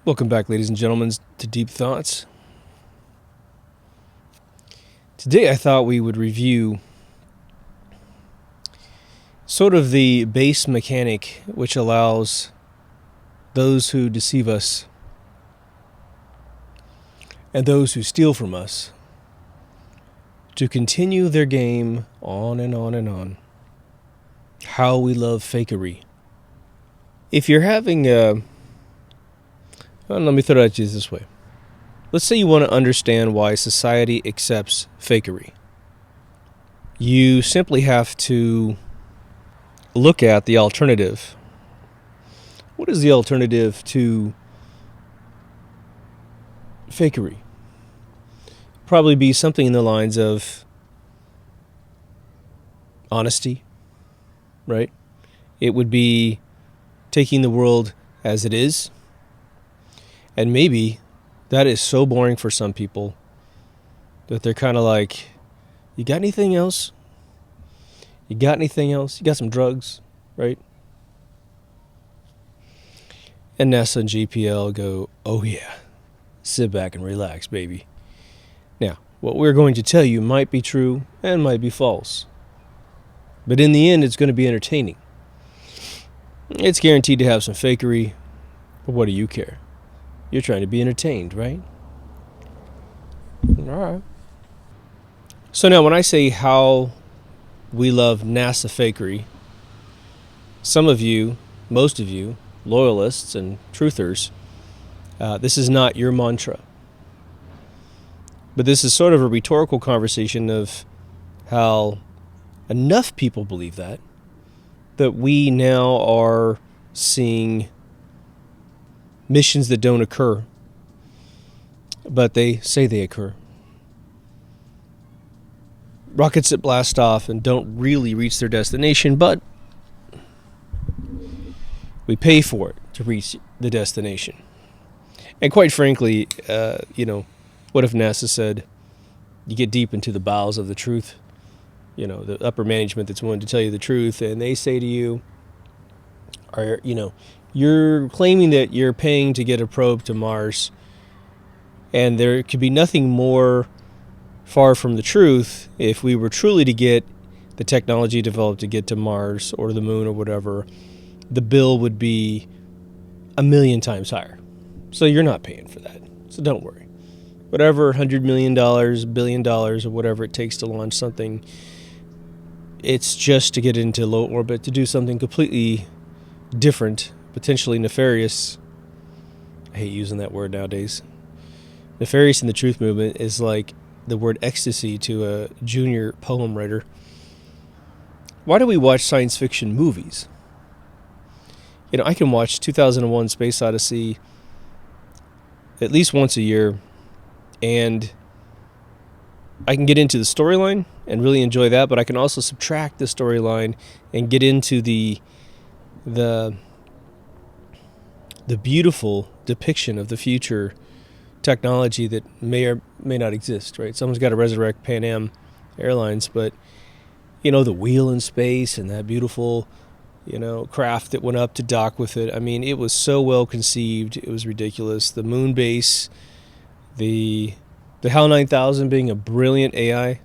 Welcome back, ladies and gentlemen, to Deep Thoughts. Today I thought we would review sort of the base mechanic which allows those who deceive us and those who steal from us to continue their game on and on and on. How we love fakery. If you're having let me throw it at you this way. Let's say you want to understand why society accepts fakery. You simply have to look at the alternative. What is the alternative to fakery? Probably be something in the lines of honesty, right? It would be taking the world as it is. And maybe that is so boring for some people that they're kind of like, you got anything else? You got anything else? You got some drugs, right? And NASA and GPL go, oh yeah, sit back and relax, baby. Now, what we're going to tell you might be true and might be false. But in the end, it's going to be entertaining. It's guaranteed to have some fakery, but what do you care? You're trying to be entertained, right? All right. So now when I say how we love NASA fakery, some of you, most of you, loyalists and truthers, this is not your mantra. But this is sort of a rhetorical conversation of how enough people believe that we now are seeing missions that don't occur, but they say they occur. Rockets that blast off and don't really reach their destination, but we pay for it to reach the destination. And quite frankly, what if NASA said, you get deep into the bowels of the truth, the upper management that's willing to tell you the truth, and they say to you, you're claiming that you're paying to get a probe to Mars, and there could be nothing more far from the truth. If we were truly to get the technology developed to get to Mars or the moon or whatever, the bill would be 1,000,000 times higher. So you're not paying for that. So don't worry. Whatever, $100 million, $1 billion, or whatever it takes to launch something, it's just to get into low orbit, to do something completely different, potentially nefarious. I hate using that word nowadays. Nefarious in the truth movement is like the word ecstasy to a junior poem writer. Why do we watch science fiction movies? I can watch 2001 Space Odyssey at least once a year, and I can get into the storyline and really enjoy that, but I can also subtract the storyline and get into the beautiful depiction of the future technology that may or may not exist, right? Someone's got to resurrect Pan Am Airlines, but, the wheel in space and that beautiful, craft that went up to dock with it. I mean, it was so well conceived. It was ridiculous. The moon base, the HAL 9000 being a brilliant AI,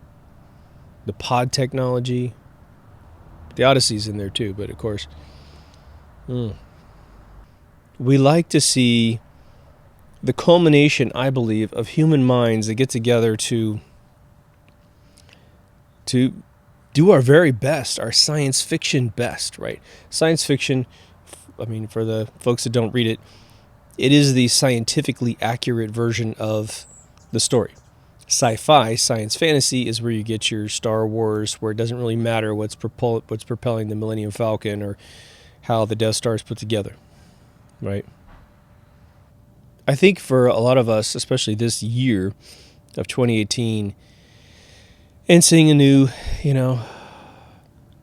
the pod technology, the Odyssey's in there too, but of course, we like to see the culmination, I believe, of human minds that get together to do our very best, our science fiction best, right? Science fiction, for the folks that don't read it, it is the scientifically accurate version of the story. Sci-fi, science fantasy, is where you get your Star Wars, where it doesn't really matter what's propelling the Millennium Falcon or how the Death Star is put together, right? I think for a lot of us, especially this year of 2018, and seeing a new,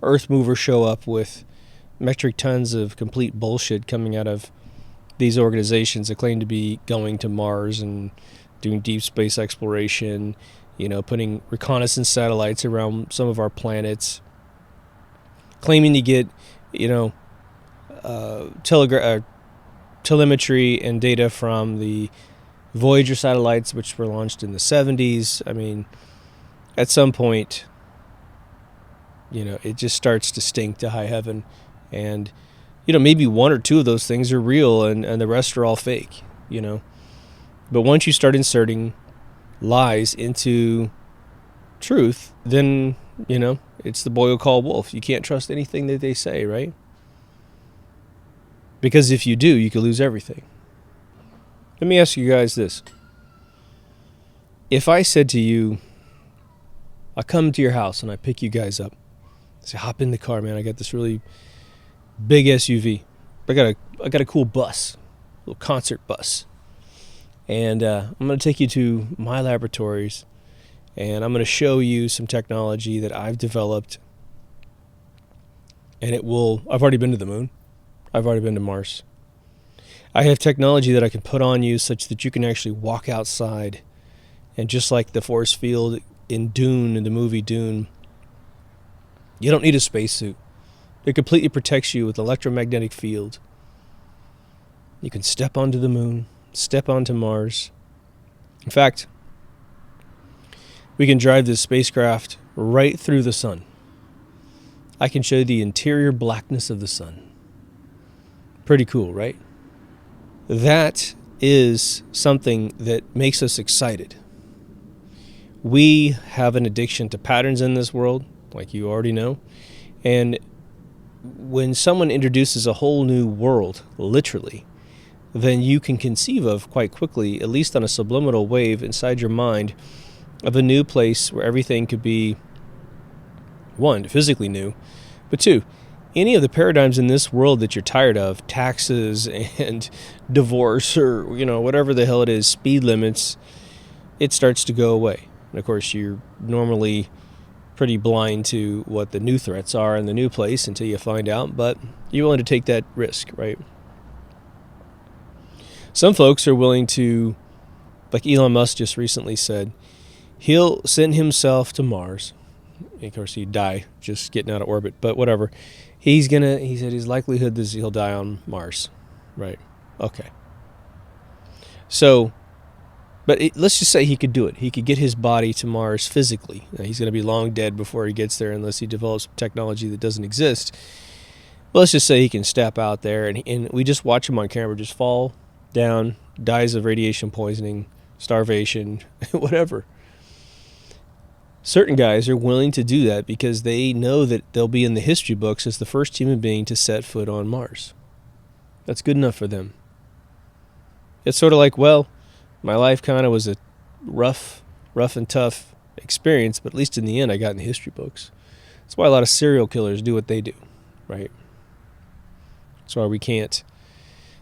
Earth mover show up with metric tons of complete bullshit coming out of these organizations that claim to be going to Mars and doing deep space exploration, putting reconnaissance satellites around some of our planets, claiming to get, telemetry and data from the Voyager satellites, which were launched in the 70s. I mean, at some point, it just starts to stink to high heaven. And, maybe one or two of those things are real and the rest are all fake, But once you start inserting lies into truth, then, it's the boy who called wolf. You can't trust anything that they say, right? Because if you do, you could lose everything. Let me ask you guys this. If I said to you, I come to your house and I pick you guys up. I say, hop in the car, man. I got this really big SUV. I got a cool bus, a little concert bus. And I'm going to take you to my laboratories and I'm going to show you some technology that I've developed. And I've already been to the moon. I've already been to Mars. I have technology that I can put on you such that you can actually walk outside. And just like the force field in the movie Dune, you don't need a spacesuit. It completely protects you with electromagnetic field. You can step onto the moon, step onto Mars. In fact, we can drive this spacecraft right through the sun. I can show you the interior blackness of the sun. Pretty cool, right? That is something that makes us excited. We have an addiction to patterns in this world, like you already know. And when someone introduces a whole new world, literally, then you can conceive of quite quickly, at least on a subliminal wave inside your mind, of a new place where everything could be, one, physically new, but two, any of the paradigms in this world that you're tired of, taxes and divorce or, whatever the hell it is, speed limits, it starts to go away. And of course, you're normally pretty blind to what the new threats are in the new place until you find out, but you're willing to take that risk, right? Some folks are willing to, like Elon Musk just recently said, he'll send himself to Mars. Of course, he'd die just getting out of orbit, but whatever. He said his likelihood is he'll die on Mars. Right. Okay. So, but let's just say he could do it. He could get his body to Mars physically. Now, he's going to be long dead before he gets there unless he develops technology that doesn't exist. Well, let's just say he can step out there and we just watch him on camera just fall down, dies of radiation poisoning, starvation, whatever. Certain guys are willing to do that because they know that they'll be in the history books as the first human being to set foot on Mars. That's good enough for them. It's sort of like, well, my life kind of was a rough and tough experience, but at least in the end I got in the history books. That's why a lot of serial killers do what they do, right? That's why we can't,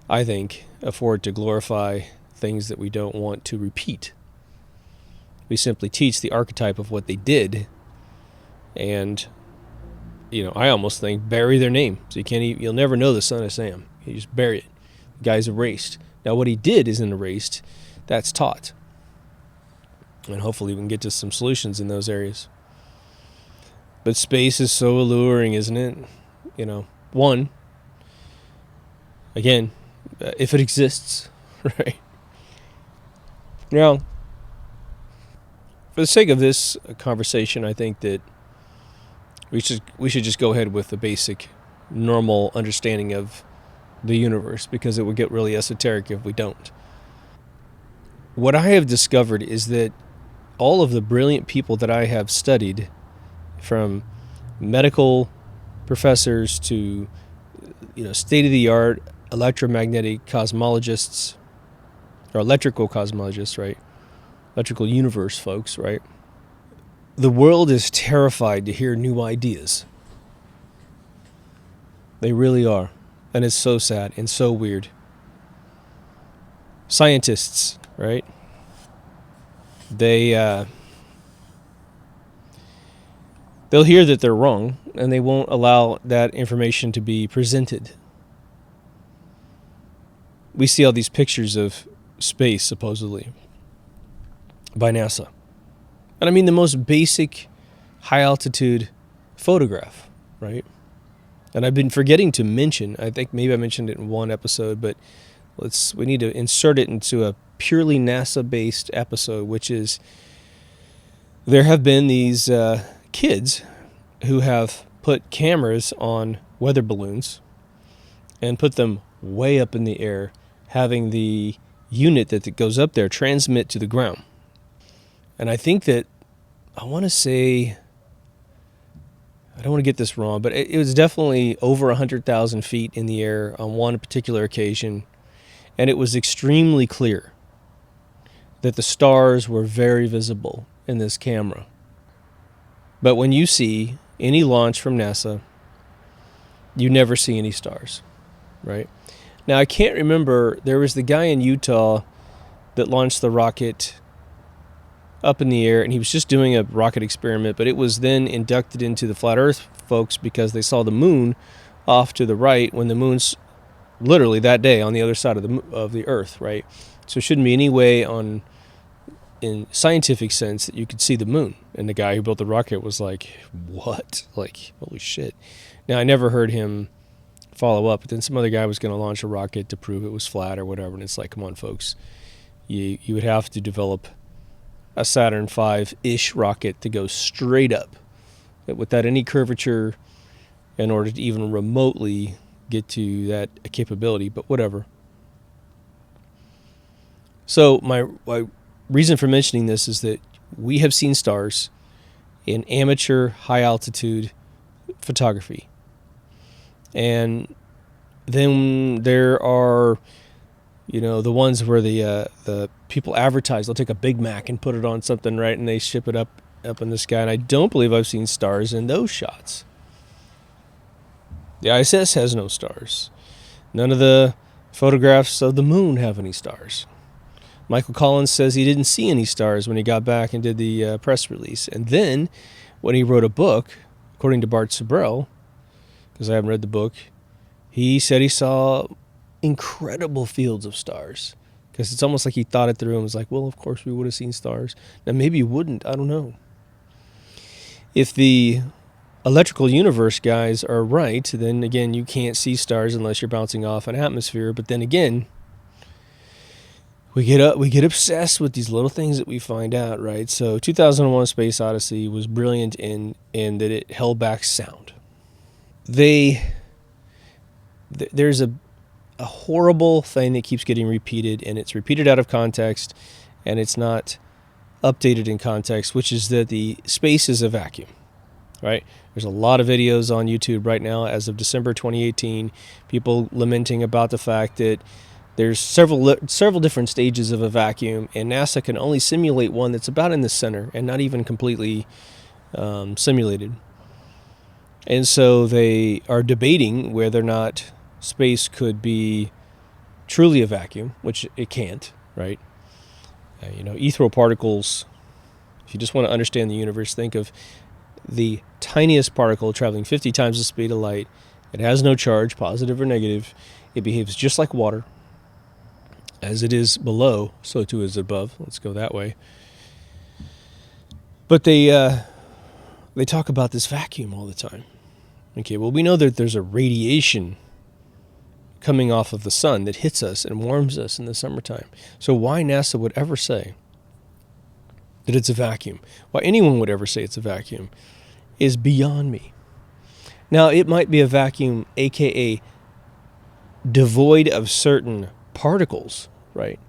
I think, afford to glorify things that we don't want to repeat. We simply teach the archetype of what they did, and I almost think bury their name, so you'll never know the son of Sam. You just bury it. The guy's erased. Now, what he did isn't erased. That's taught, and hopefully we can get to some solutions in those areas. But space is so alluring, isn't it? One, again, if it exists, right? Now, for the sake of this conversation, I think that we should just go ahead with the basic, normal understanding of the universe, because it would get really esoteric if we don't. What I have discovered is that all of the brilliant people that I have studied, from medical professors to state-of-the-art electromagnetic cosmologists, or electrical cosmologists, right? Electrical universe folks, right? The world is terrified to hear new ideas. They really are. And it's so sad and so weird. Scientists, right? They'll hear that they're wrong, and they won't allow that information to be presented. We see all these pictures of space, supposedly, by NASA. And I mean the most basic high-altitude photograph, right? And I've been forgetting to mention, I think maybe I mentioned it in one episode, but We need to insert it into a purely NASA-based episode, which is there have been these kids who have put cameras on weather balloons and put them way up in the air, having the unit that goes up there transmit to the ground. And I think that, I want to say, I don't want to get this wrong, but it was definitely over 100,000 feet in the air on one particular occasion. And it was extremely clear that the stars were very visible in this camera. But when you see any launch from NASA, you never see any stars, right? Now, I can't remember, there was the guy in Utah that launched the rocket up in the air, and he was just doing a rocket experiment, but it was then inducted into the Flat Earth folks because they saw the moon off to the right when the moon's literally that day on the other side of the Earth, right? So it shouldn't be any way in scientific sense that you could see the moon. And the guy who built the rocket was like, what? Like, holy shit. Now, I never heard him follow up, but then some other guy was going to launch a rocket to prove it was flat or whatever, and it's like, come on, folks. You would have to develop a Saturn V-ish rocket to go straight up without any curvature in order to even remotely get to that capability, but whatever. So my reason for mentioning this is that we have seen stars in amateur high-altitude photography. And then there are, the ones where the people advertise. They'll take a Big Mac and put it on something, right, and they ship it up in the sky. And I don't believe I've seen stars in those shots. The ISS has no stars. None of the photographs of the moon have any stars. Michael Collins says he didn't see any stars when he got back and did the press release. And then when he wrote a book, according to Bart Sibrel, because I haven't read the book, he said he saw incredible fields of stars. Because it's almost like he thought it through and was like, well, of course we would have seen stars. Now, maybe you wouldn't. I don't know. If the electrical universe guys are right, then again, you can't see stars unless you're bouncing off an atmosphere. But then again, we get obsessed with these little things that we find out, right? So 2001: Space Odyssey was brilliant in that it held back sound. There's a horrible thing that keeps getting repeated, and it's repeated out of context, and it's not updated in context, which is that the space is a vacuum, right? There's a lot of videos on YouTube right now as of December 2018, people lamenting about the fact that there's several different stages of a vacuum, and NASA can only simulate one that's about in the center and not even completely simulated. And so they are debating whether or not space could be truly a vacuum, which it can't, right? Ethereal particles, if you just want to understand the universe, think of the tiniest particle traveling 50 times the speed of light. It has no charge, positive or negative. It behaves just like water. As it is below, so too is above. Let's go that way. But they talk about this vacuum all the time. Okay, well, we know that there's a radiation coming off of the sun that hits us and warms us in the summertime. So why NASA would ever say that it's a vacuum, why anyone would ever say it's a vacuum, is beyond me. Now, it might be a vacuum, aka devoid of certain particles, right?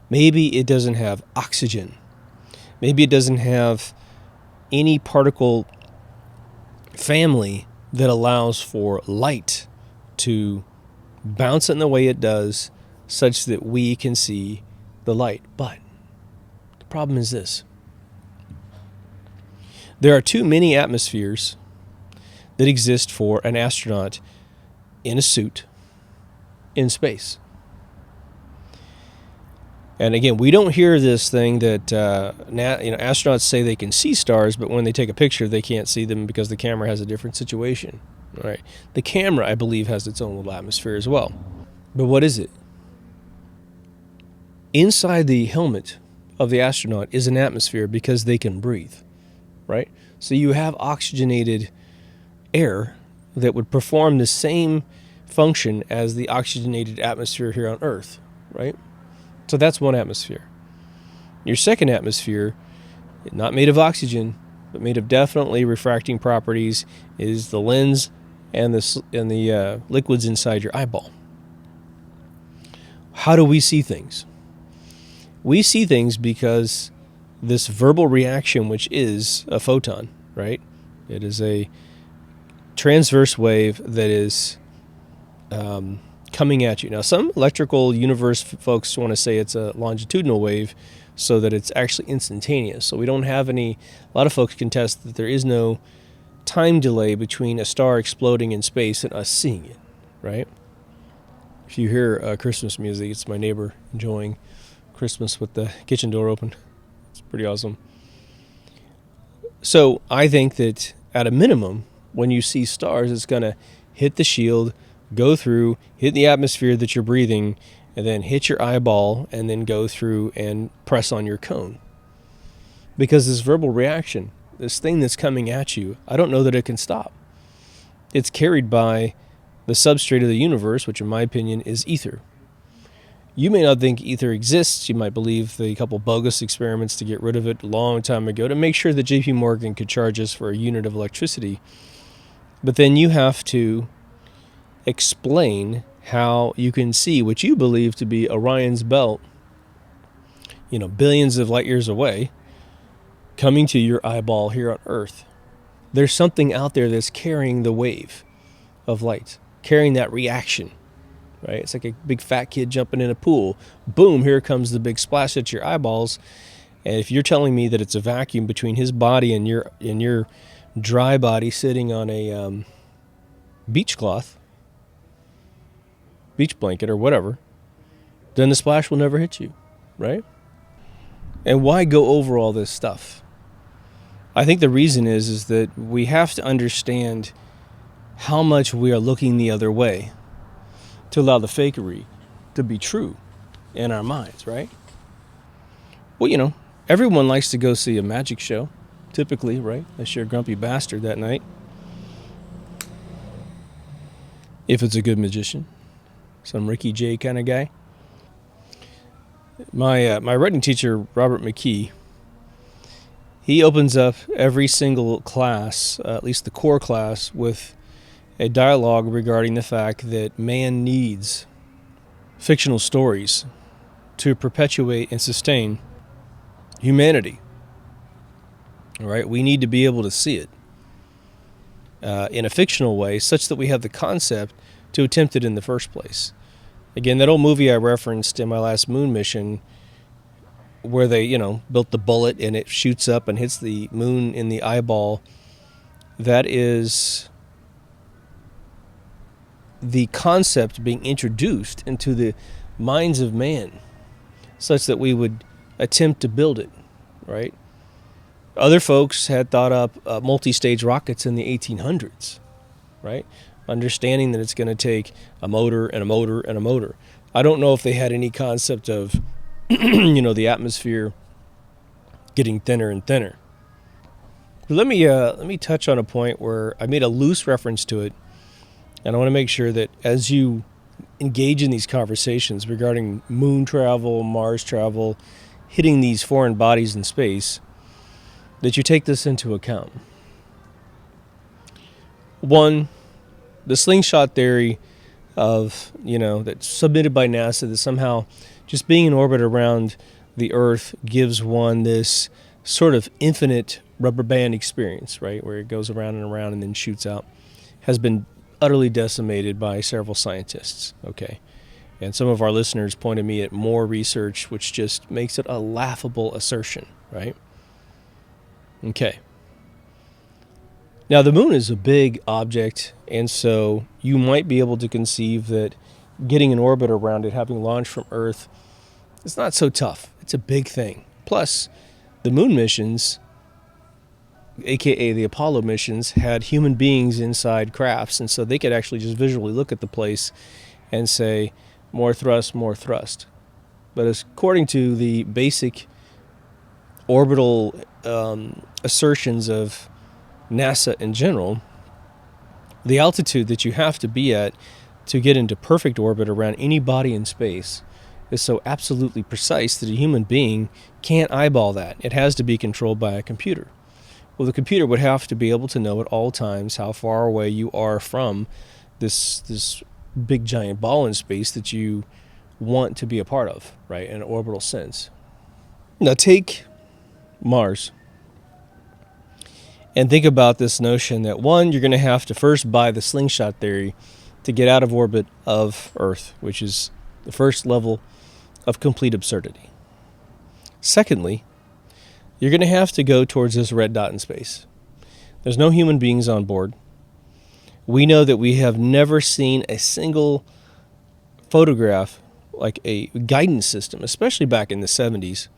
Maybe it doesn't have oxygen. Maybe it doesn't have any particle family that allows for light to bounce in the way it does such that we can see the light. But the problem is this. There are too many atmospheres that exist for an astronaut in a suit in space. And again, we don't hear this thing that astronauts say they can see stars, but when they take a picture, they can't see them because the camera has a different situation. Right? The camera, I believe, has its own little atmosphere as well. But what is it? Inside the helmet of the astronaut is an atmosphere because they can breathe. Right? So you have oxygenated air that would perform the same function as the oxygenated atmosphere here on Earth, right? So that's one atmosphere. Your second atmosphere, not made of oxygen, but made of definitely refracting properties, is the lens and the liquids inside your eyeball. How do we see things? We see things because this verbal reaction, which is a photon, right? It is a transverse wave that is coming at you. Now, some electrical universe folks want to say it's a longitudinal wave so that it's actually instantaneous. So we don't have a lot of folks contest that there is no time delay between a star exploding in space and us seeing it, right? If you hear Christmas music, it's my neighbor enjoying Christmas with the kitchen door open. It's pretty awesome. So I think that at a minimum, when you see stars, it's going to hit the shield, go through, hit the atmosphere that you're breathing, and then hit your eyeball, and then go through and press on your cone. Because this verbal reaction, this thing that's coming at you, I don't know that it can stop. It's carried by the substrate of the universe, which in my opinion is ether. You may not think ether exists. You might believe the couple bogus experiments to get rid of it a long time ago to make sure that JP Morgan could charge us for a unit of electricity. But then you have to explain how you can see what you believe to be Orion's belt, billions of light years away, coming to your eyeball here on Earth. There's something out there that's carrying the wave of light, carrying that reaction, right? It's like a big fat kid jumping in a pool. Boom, here comes the big splash at your eyeballs. And if you're telling me that it's a vacuum between his body and your dry body sitting on a beach blanket or whatever, then the splash will never hit you, right? And why go over all this stuff? I think the reason is that we have to understand how much we are looking the other way to allow the fakery to be true in our minds, right? Well, everyone likes to go see a magic show, typically, right? Unless you're a grumpy bastard that night. If it's a good magician. Some Ricky Jay kind of guy. My writing teacher, Robert McKee, he opens up every single class, at least the core class, with a dialogue regarding the fact that man needs fictional stories to perpetuate and sustain humanity. All right, we need to be able to see it in a fictional way such that we have the concept to attempt it in the first place. Again, that old movie I referenced in my last moon mission where they, built the bullet and it shoots up and hits the moon in the eyeball, that is the concept being introduced into the minds of man such that we would attempt to build it, right? Other folks had thought up multi-stage rockets in the 1800s, right? Understanding that it's going to take a motor and a motor and a motor. I don't know if they had any concept of, the atmosphere getting thinner and thinner. Let me touch on a point where I made a loose reference to it, and I want to make sure that as you engage in these conversations regarding moon travel, Mars travel, hitting these foreign bodies in space, that you take this into account. One, the slingshot theory of, that's submitted by NASA, that somehow just being in orbit around the Earth gives one this sort of infinite rubber band experience, right, where it goes around and around and then shoots out, has been utterly decimated by several scientists, okay? And some of our listeners pointed me at more research, which just makes it a laughable assertion, right? Okay. Now, the moon is a big object, and so you might be able to conceive that getting in orbit around it, having launched from Earth, it's not so tough. It's a big thing. Plus, the moon missions, aka the Apollo missions, had human beings inside crafts, and so they could actually just visually look at the place and say, more thrust, more thrust. But according to the basic orbital assertions of NASA in general, the altitude that you have to be at to get into perfect orbit around any body in space is so absolutely precise that a human being can't eyeball that. It has to be controlled by a computer. Well, the computer would have to be able to know at all times how far away you are from this big giant ball in space that you want to be a part of, right, in an orbital sense. Now take Mars and think about this notion that, one, you're going to have to first buy the slingshot theory to get out of orbit of Earth, which is the first level of complete absurdity. Secondly, you're going to have to go towards this red dot in space. There's no human beings on board. We know that we have never seen a single photograph, like a guidance system, especially back in the 70s,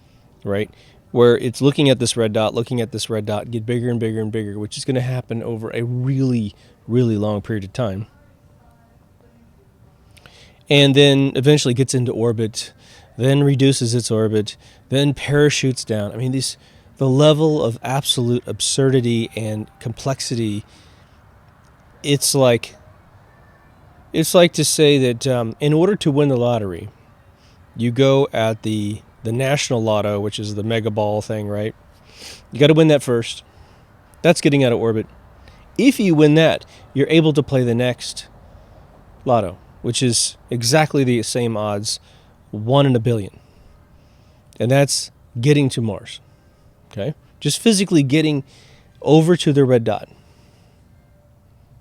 right, where it's looking at this red dot, get bigger and bigger and bigger, which is going to happen over a really, really long period of time. And then eventually gets into orbit, then reduces its orbit, then parachutes down. I mean, the level of absolute absurdity and complexity, it's like to say that in order to win the lottery, you go at the national lotto, which is the mega ball thing, right? You got to win that first. That's getting out of orbit. If you win that, you're able to play the next lotto, which is exactly the same odds, 1 in a billion. And that's getting to Mars. Okay? Just physically getting over to the red dot.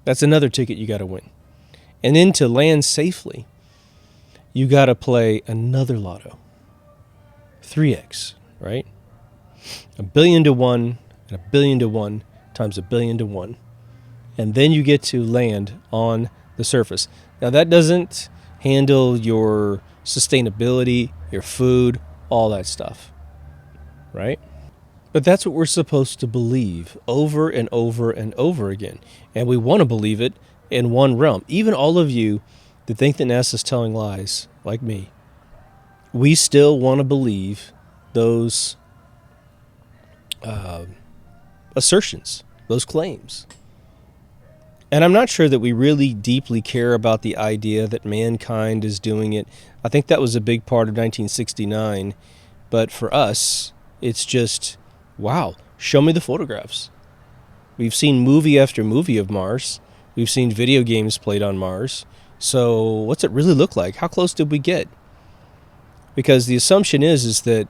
That's another ticket you got to win. And then to land safely, you got to play another lotto. 3x, right? 1 billion to 1 and 1 billion to 1 times 1 billion to 1. And then you get to land on the surface. Now that doesn't handle your sustainability, your food, all that stuff, right? But that's what we're supposed to believe over and over and over again. And we want to believe it in one realm. Even all of you that think that NASA's telling lies, like me, we still want to believe those assertions, those claims. And I'm not sure that we really deeply care about the idea that mankind is doing it. I think that was a big part of 1969. But for us, it's just, wow, show me the photographs. We've seen movie after movie of Mars. We've seen video games played on Mars. So what's it really look like? How close did we get? Because the assumption is that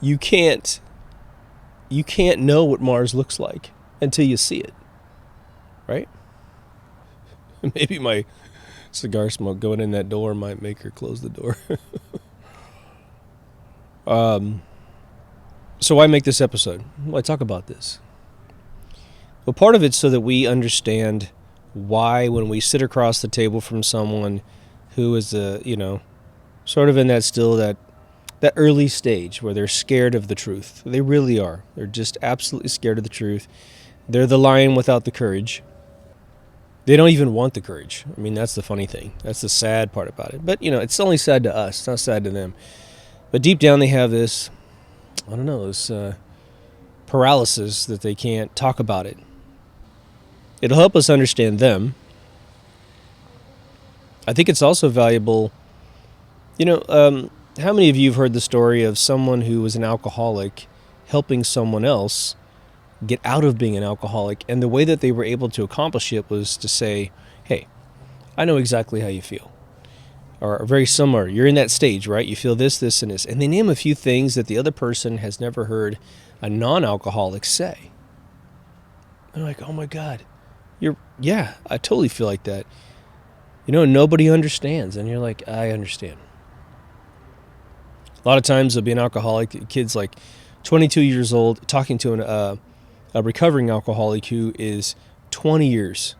you can't know what Mars looks like until you see it. Right? Maybe my cigar smoke going in that door might make her close the door. So why make this episode? Why talk about this? Well, part of it's so that we understand why when we sit across the table from someone who is sort of in that early stage where they're scared of the truth. They really are. They're just absolutely scared of the truth. They're the lion without the courage. They don't even want the courage. I mean, that's the funny thing. That's the sad part about it. But, it's only sad to us. It's not sad to them. But deep down they have this, this paralysis that they can't talk about it. It'll help us understand them. I think it's also valuable. How many of you have heard the story of someone who was an alcoholic helping someone else get out of being an alcoholic, and the way that they were able to accomplish it was to say, hey, I know exactly how you feel. Or very similar, you're in that stage, right? You feel this, this, and this. And they name a few things that the other person has never heard a non-alcoholic say. And they're like, oh my God, I totally feel like that. Nobody understands. And you're like, I understand. A lot of times there'll be an alcoholic, kid's like 22 years old, talking to a recovering alcoholic who is 20 years,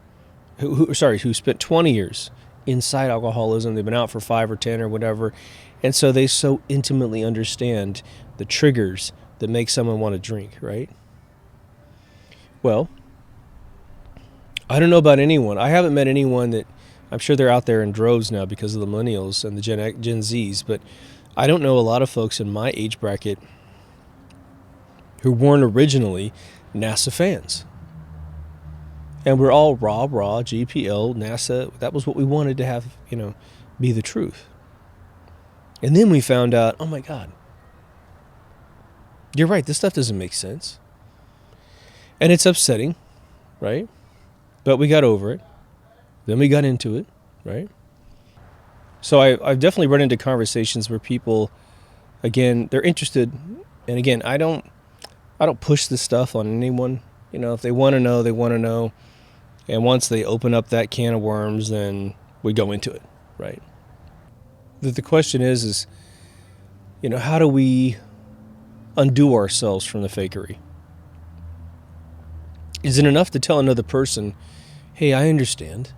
who spent 20 years inside alcoholism. They've been out for 5 or 10 or whatever. And so they so intimately understand the triggers that make someone want to drink, right? Well, I don't know about anyone. I haven't met anyone that, I'm sure they're out there in droves now because of the millennials and the Gen Zs, but I don't know a lot of folks in my age bracket who weren't originally NASA fans. And we're all raw, GPL, NASA. That was what we wanted to have, be the truth. And then we found out, oh my God, you're right, this stuff doesn't make sense. And it's upsetting, right? But we got over it. Then we got into it, right? So I've definitely run into conversations where people, again, they're interested. And again, I don't push this stuff on anyone. If they want to know, they want to know. And once they open up that can of worms, then we go into it, right? The question is, how do we undo ourselves from the fakery? Is it enough to tell another person, hey, I understand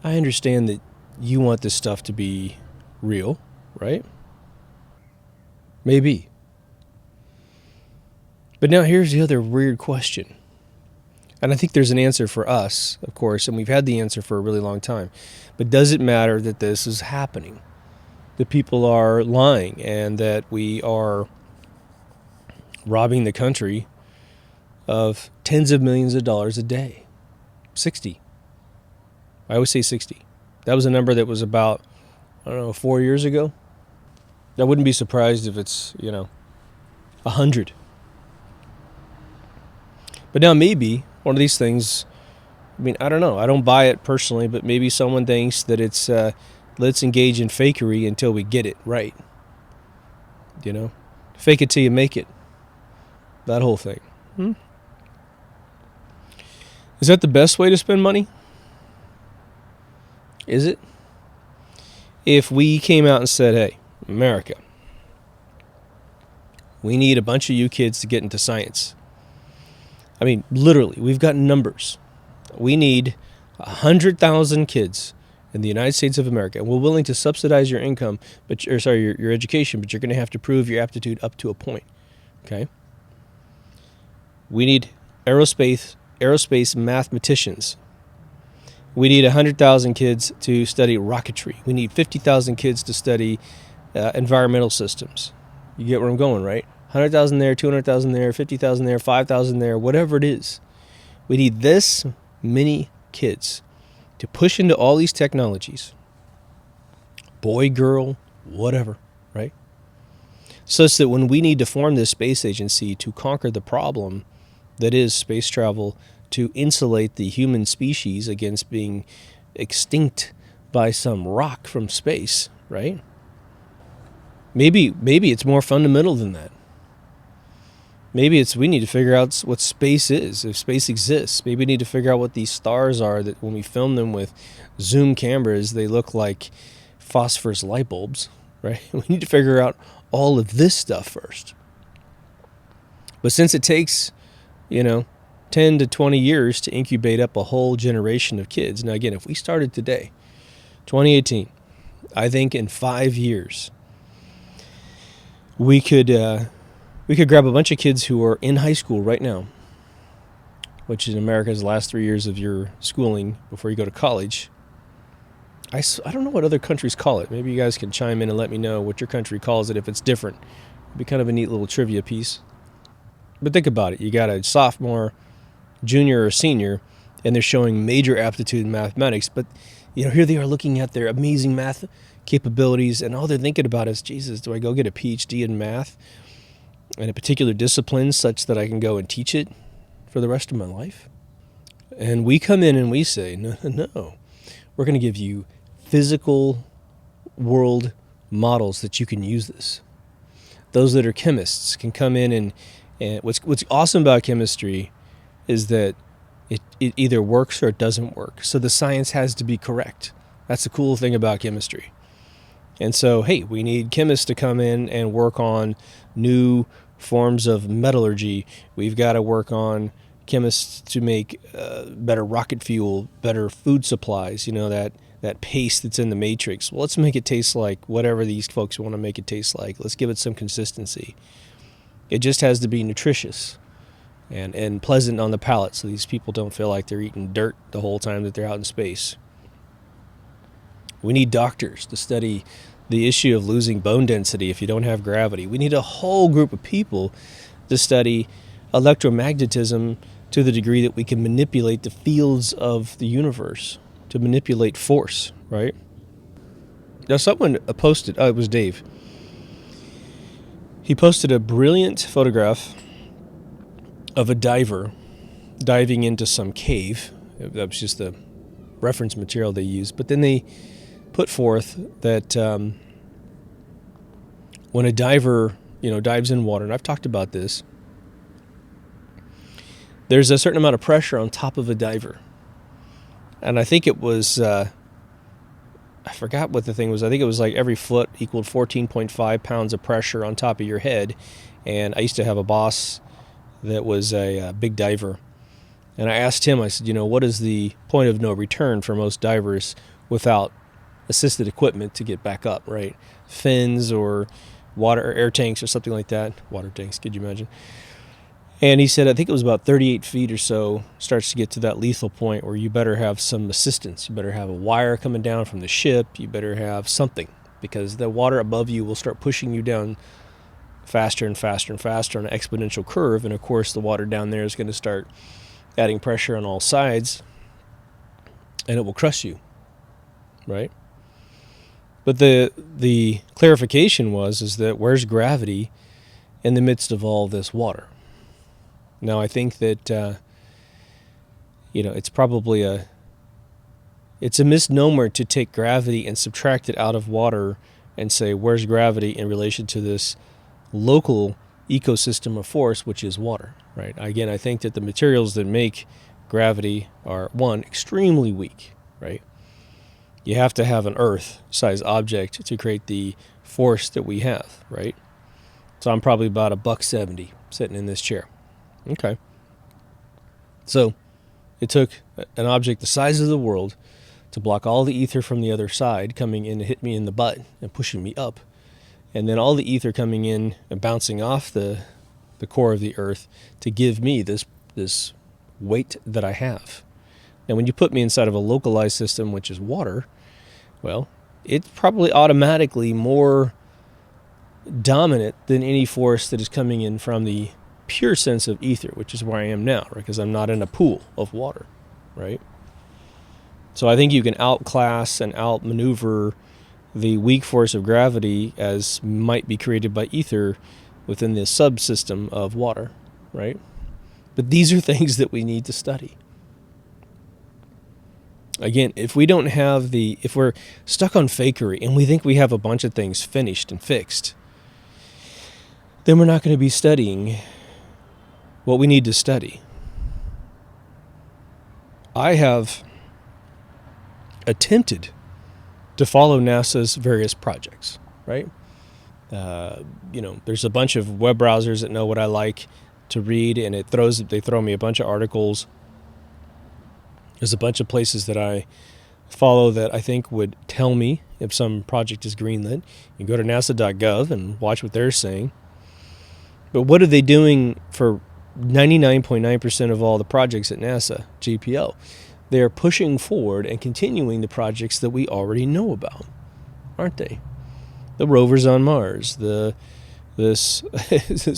that you want this stuff to be real, right? Maybe. But now here's the other weird question. And I think there's an answer for us, of course, and we've had the answer for a really long time. But does it matter that this is happening? That people are lying and that we are robbing the country of tens of millions of dollars a day? 60. I always say 60. That was a number that was about, 4 years ago. I wouldn't be surprised if it's, 100. But now maybe one of these things, I don't know. I don't buy it personally, but maybe someone thinks that it's, let's engage in fakery until we get it right. Fake it till you make it. That whole thing. Is that the best way to spend money? Is it? If we came out and said, hey, America, we need a bunch of you kids to get into science. Literally, we've got numbers. We need 100,000 kids in the United States of America, and we're willing to subsidize your income, your education, but you're going to have to prove your aptitude up to a point. Okay? We need aerospace mathematicians. We need 100,000 kids to study rocketry. We need 50,000 kids to study environmental systems. You get where I'm going, right? 100,000 there, 200,000 there, 50,000 there, 5,000 there, whatever it is. We need this many kids to push into all these technologies. Boy, girl, whatever, right? Such that when we need to form this space agency to conquer the problem that is space travel, to insulate the human species against being extinct by some rock from space, right? Maybe it's more fundamental than that. Maybe we need to figure out what space is, if space exists. Maybe we need to figure out what these stars are that when we film them with zoom cameras, they look like phosphorus light bulbs, right? We need to figure out all of this stuff first. But since it takes, 10 to 20 years to incubate up a whole generation of kids. Now, again, if we started today, 2018, I think in 5 years, we could grab a bunch of kids who are in high school right now, which in America is the last 3 years of your schooling before you go to college. I don't know what other countries call it. Maybe you guys can chime in and let me know what your country calls it if it's different. It'd be kind of a neat little trivia piece. But think about it. You got a sophomore, junior, or senior, and they're showing major aptitude in mathematics. But, here they are looking at their amazing math capabilities, and all they're thinking about is, Jesus, do I go get a PhD in math in a particular discipline such that I can go and teach it for the rest of my life? And we come in and we say, no. We're going to give you physical world models that you can use this. Those that are chemists can come in and what's awesome about chemistry is that it either works or it doesn't work. So the science has to be correct. That's the cool thing about chemistry. And so, hey, we need chemists to come in and work on new forms of metallurgy. We've got to work on chemists to make better rocket fuel, better food supplies, that paste that's in the matrix. Well, let's make it taste like whatever these folks want to make it taste like. Let's give it some consistency. It just has to be nutritious and pleasant on the palate so these people don't feel like they're eating dirt the whole time that they're out in space. We need doctors to study the issue of losing bone density if you don't have gravity. We need a whole group of people to study electromagnetism to the degree that we can manipulate the fields of the universe, to manipulate force, right? Now, someone posted, it was Dave. He posted a brilliant photograph of a diver diving into some cave. That was just the reference material they used. But then they put forth that when a diver, dives in water, and I've talked about this, there's a certain amount of pressure on top of a diver. And I think it was, I forgot what the thing was. I think it was like every foot equaled 14.5 pounds of pressure on top of your head. And I used to have a boss that was a big diver. And I asked him, I said, what is the point of no return for most divers without assisted equipment to get back up, right? Fins or water or air tanks or something like that. Water tanks, could you imagine? And he said, I think it was about 38 feet or so, starts to get to that lethal point where you better have some assistance. You better have a wire coming down from the ship. You better have something, because the water above you will start pushing you down faster and faster and faster on an exponential curve. And of course, the water down there is going to start adding pressure on all sides, and it will crush you, right? But the clarification is that where's gravity in the midst of all this water? Now, I think that it's probably it's a misnomer to take gravity and subtract it out of water and say, where's gravity in relation to this local ecosystem of force, which is water, right? Again, I think that the materials that make gravity are, one, extremely weak, right? You have to have an Earth-sized object to create the force that we have, right? So I'm probably about $170 sitting in this chair. Okay. So it took an object the size of the world to block all the ether from the other side coming in to hit me in the butt and pushing me up. And then all the ether coming in and bouncing off the core of the earth to give me this weight that I have. Now, when you put me inside of a localized system, which is water, well, it's probably automatically more dominant than any force that is coming in from the pure sense of ether, which is where I am now, right? Because I'm not in a pool of water, right? So I think you can outclass and outmaneuver the weak force of gravity as might be created by ether within this subsystem of water, right? But these are things that we need to study. Again, if we're stuck on fakery and we think we have a bunch of things finished and fixed, then we're not going to be studying what we need to study. I have attempted to follow NASA's various projects, right? There's a bunch of web browsers that know what I like to read, and they throw me a bunch of articles. There's a bunch of places that I follow that I think would tell me if some project is greenlit. You go to nasa.gov and watch what they're saying. But what are they doing for 99.9% of all the projects at NASA, JPL? They're pushing forward and continuing the projects that we already know about, aren't they? The rovers on Mars, this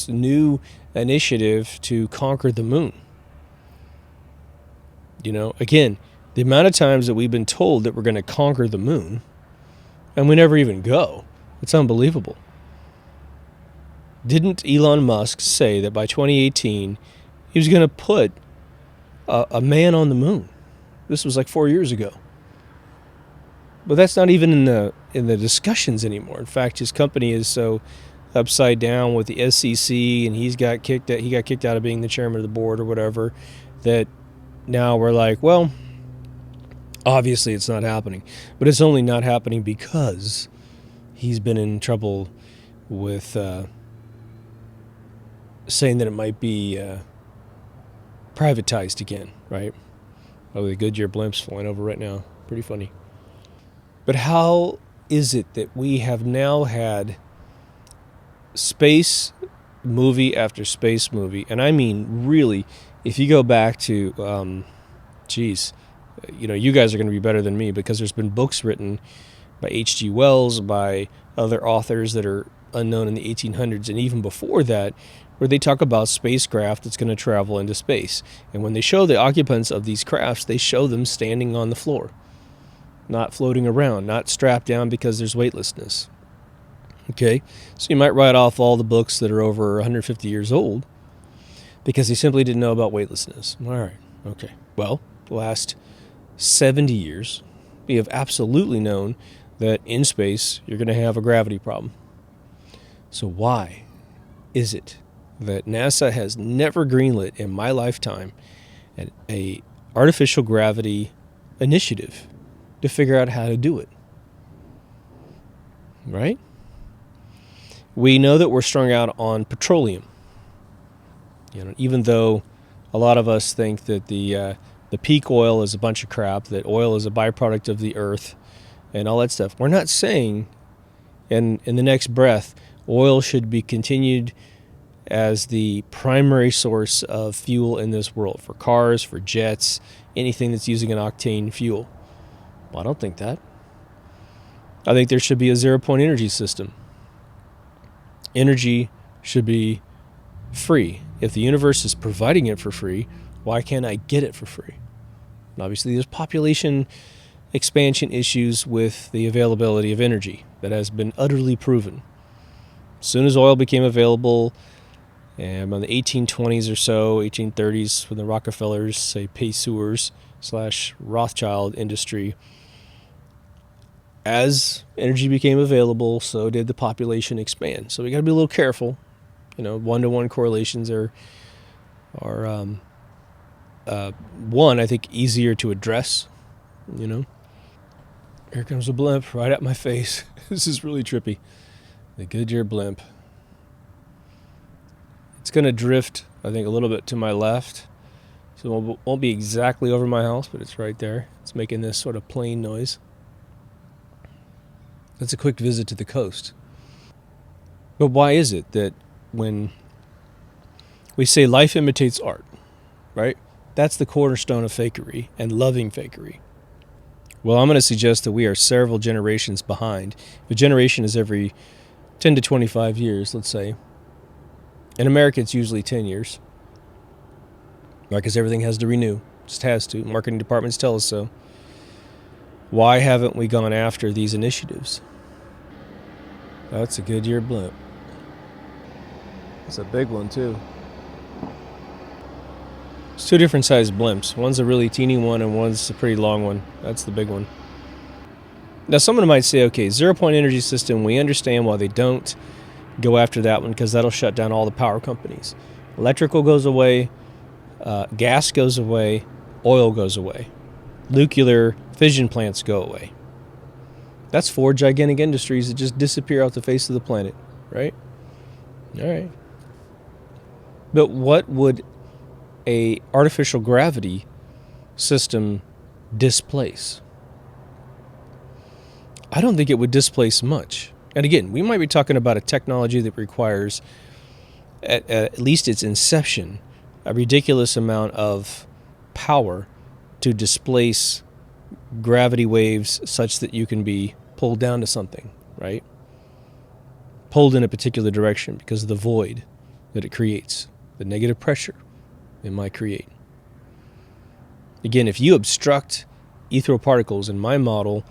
new initiative to conquer the moon. Again, the amount of times that we've been told that we're going to conquer the moon, and we never even go, it's unbelievable. Didn't Elon Musk say that by 2018 he was going to put a man on the moon? This was like 4 years ago. But that's not even in the discussions anymore. In fact, his company is so upside down with the SEC, and he got kicked out of being the chairman of the board or whatever, that now we're like, well, obviously it's not happening. But it's only not happening because he's been in trouble with saying that it might be privatized again, right? Oh, the Goodyear blimp's flying over right now. Pretty funny. But how is it that we have now had space movie after space movie? And I mean, really, if you go back to, you guys are going to be better than me because there's been books written by H.G. Wells, by other authors that are unknown in the 1800s, and even before that, where they talk about spacecraft that's going to travel into space. And when they show the occupants of these crafts, they show them standing on the floor, not floating around, not strapped down because there's weightlessness. Okay, so you might write off all the books that are over 150 years old because they simply didn't know about weightlessness. All right, okay. Well, the last 70 years, we have absolutely known that in space you're going to have a gravity problem. So why is it that NASA has never greenlit in my lifetime a artificial gravity initiative to figure out how to do it? Right? We know that we're strung out on petroleum. Even though a lot of us think that the peak oil is a bunch of crap, that oil is a byproduct of the earth and all that stuff. We're not saying in the next breath oil should be continued as the primary source of fuel in this world, for cars, for jets, anything that's using an octane fuel. Well, I don't think that. I think there should be a zero-point energy system. Energy should be free. If the universe is providing it for free, why can't I get it for free? And obviously, there's population expansion issues with the availability of energy that has been utterly proven. As soon as oil became available, and in the 1820s or so, 1830s, when the Rockefellers, say Payseurs / Rothschild industry, as energy became available, so did the population expand. So we got to be a little careful. One-to-one correlations are one, I think, easier to address. Here comes a blimp right at my face. This is really trippy. The Goodyear blimp. It's going to drift, I think, a little bit to my left. So it won't be exactly over my house, but it's right there. It's making this sort of plane noise. That's a quick visit to the coast. But why is it that when we say life imitates art, right? That's the cornerstone of fakery and loving fakery. Well, I'm going to suggest that we are several generations behind. If a generation is every 10 to 25 years, let's say. In America, it's usually 10 years. Right, because everything has to renew. Just has to. Marketing departments tell us so. Why haven't we gone after these initiatives? That's a Goodyear blimp. It's a big one, too. It's two different sized blimps. One's a really teeny one and one's a pretty long one. That's the big one. Now, someone might say, okay, zero-point energy system, we understand why they don't go after that one because that'll shut down all the power companies. Electrical goes away, gas goes away, oil goes away. Nuclear fission plants go away. That's 4 gigantic industries that just disappear off the face of the planet, right? All right. But what would a artificial gravity system displace? I don't think it would displace much. And again, we might be talking about a technology that requires, at least its inception, a ridiculous amount of power to displace gravity waves such that you can be pulled down to something, right? Pulled in a particular direction because of the void that it creates, the negative pressure it might create. Again, if you obstruct ethereal particles in my model,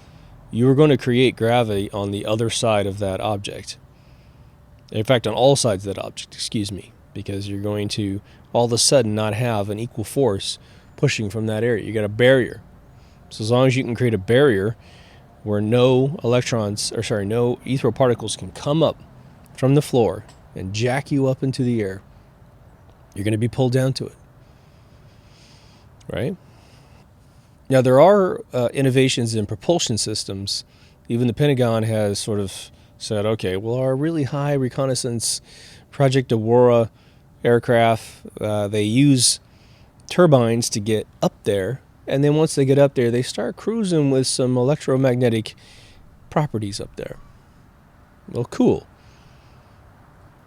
you are going to create gravity on the other side of that object. In fact, on all sides of that object, because you're going to all of a sudden not have an equal force pushing from that area. You got a barrier. So as long as you can create a barrier where no ethereal particles can come up from the floor and jack you up into the air, you're going to be pulled down to it. Right? Now, there are innovations in propulsion systems. Even the Pentagon has sort of said, okay, well, our really high reconnaissance Project Aurora aircraft, they use turbines to get up there. And then once they get up there, they start cruising with some electromagnetic properties up there. Well, cool.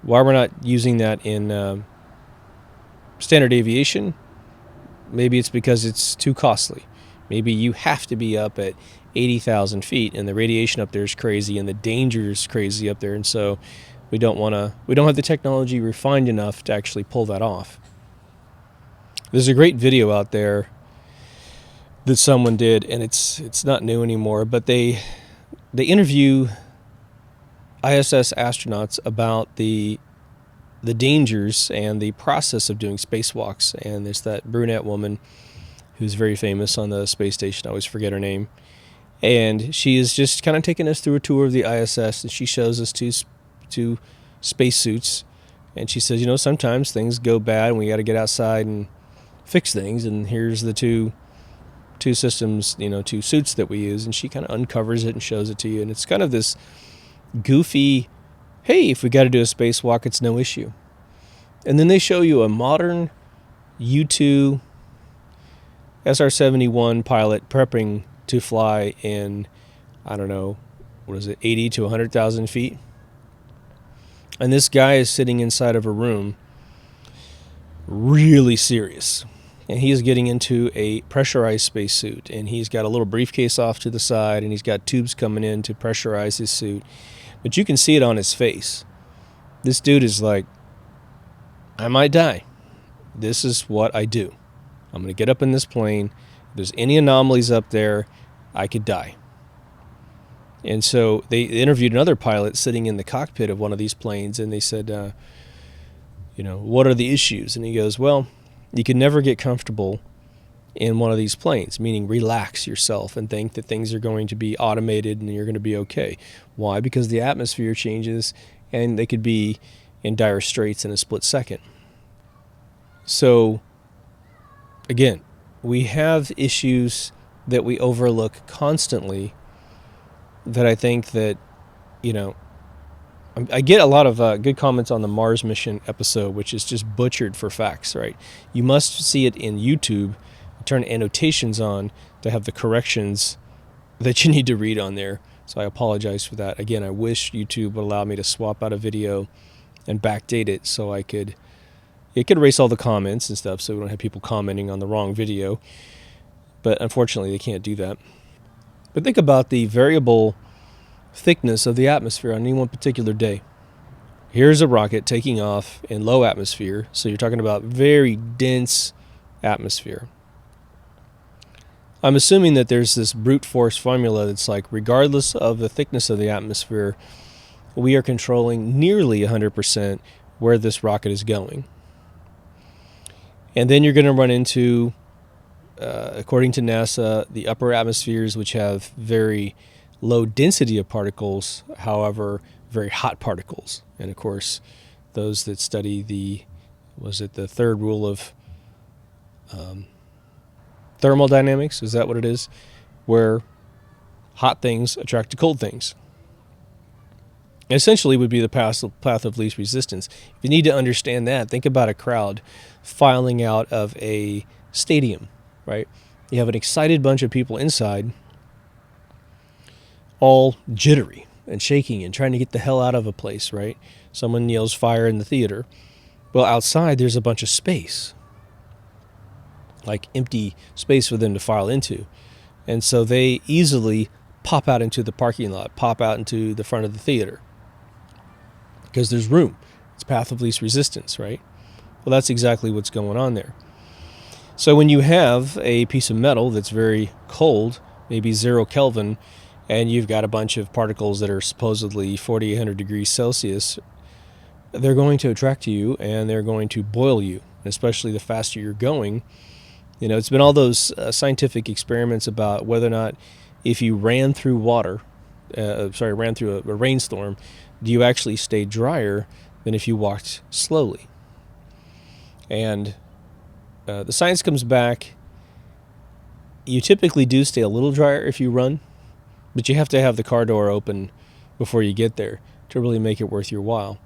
Why we're not using that in standard aviation? Maybe it's because it's too costly. Maybe you have to be up at 80,000 feet and the radiation up there is crazy and the danger is crazy up there. And so We don't have the technology refined enough to actually pull that off. There's a great video out there that someone did, and it's not new anymore, but they interview ISS astronauts about the dangers and the process of doing spacewalks. And there's that brunette woman who's very famous on the space station. I always forget her name. And she is just kind of taking us through a tour of the ISS, and she shows us two spacesuits. And she says, sometimes things go bad and we got to get outside and fix things. And here's the two systems, two suits that we use. And she kind of uncovers it and shows it to you. And it's kind of this goofy, hey, if we got to do a spacewalk, it's no issue. And then they show you a modern U-2 SR-71 pilot prepping to fly in, I don't know, 80 to 100,000 feet. And this guy is sitting inside of a room, really serious. And he is getting into a pressurized spacesuit. And he's got a little briefcase off to the side, and he's got tubes coming in to pressurize his suit. But you can see it on his face. This dude is like, I might die. This is what I do. I'm going to get up in this plane. If there's any anomalies up there, I could die. And so they interviewed another pilot sitting in the cockpit of one of these planes, and they said, what are the issues? And he goes, well, you can never get comfortable in one of these planes, meaning relax yourself and think that things are going to be automated and you're going to be okay. Why? Because the atmosphere changes and they could be in dire straits in a split second. So, again, we have issues that we overlook constantly that I think that, I get a lot of good comments on the Mars mission episode, which is just butchered for facts, right? You must see it in YouTube, turn annotations on to have the corrections that you need to read on there. So I apologize for that. Again, I wish YouTube would allow me to swap out a video and backdate it so it could erase all the comments and stuff so we don't have people commenting on the wrong video. But unfortunately, they can't do that. But think about the variable thickness of the atmosphere on any one particular day. Here's a rocket taking off in low atmosphere, so you're talking about very dense atmosphere. I'm assuming that there's this brute force formula that's like, regardless of the thickness of the atmosphere, we are controlling nearly 100% where this rocket is going. And then you're going to run into, according to NASA, the upper atmospheres, which have very low density of particles, however, very hot particles. And of course, those that study the third rule of thermodynamics, is that what it is? Where hot things attract to cold things. Essentially would be the path of least resistance. If you need to understand that, think about a crowd filing out of a stadium, right? You have an excited bunch of people inside, all jittery and shaking and trying to get the hell out of a place, right? Someone yells fire in the theater. Well, outside there's a bunch of space, like empty space for them to file into. And so they easily pop out into the parking lot, pop out into the front of the theater, because there's room. It's path of least resistance, right? Well, that's exactly what's going on there. So when you have a piece of metal that's very cold, maybe 0 Kelvin, and you've got a bunch of particles that are supposedly 4,800 degrees Celsius, they're going to attract to you and they're going to boil you, especially the faster you're going. It's been all those scientific experiments about whether or not if you ran through ran through a rainstorm, do you actually stay drier than if you walked slowly? And the science comes back. You typically do stay a little drier if you run, but you have to have the car door open before you get there to really make it worth your while.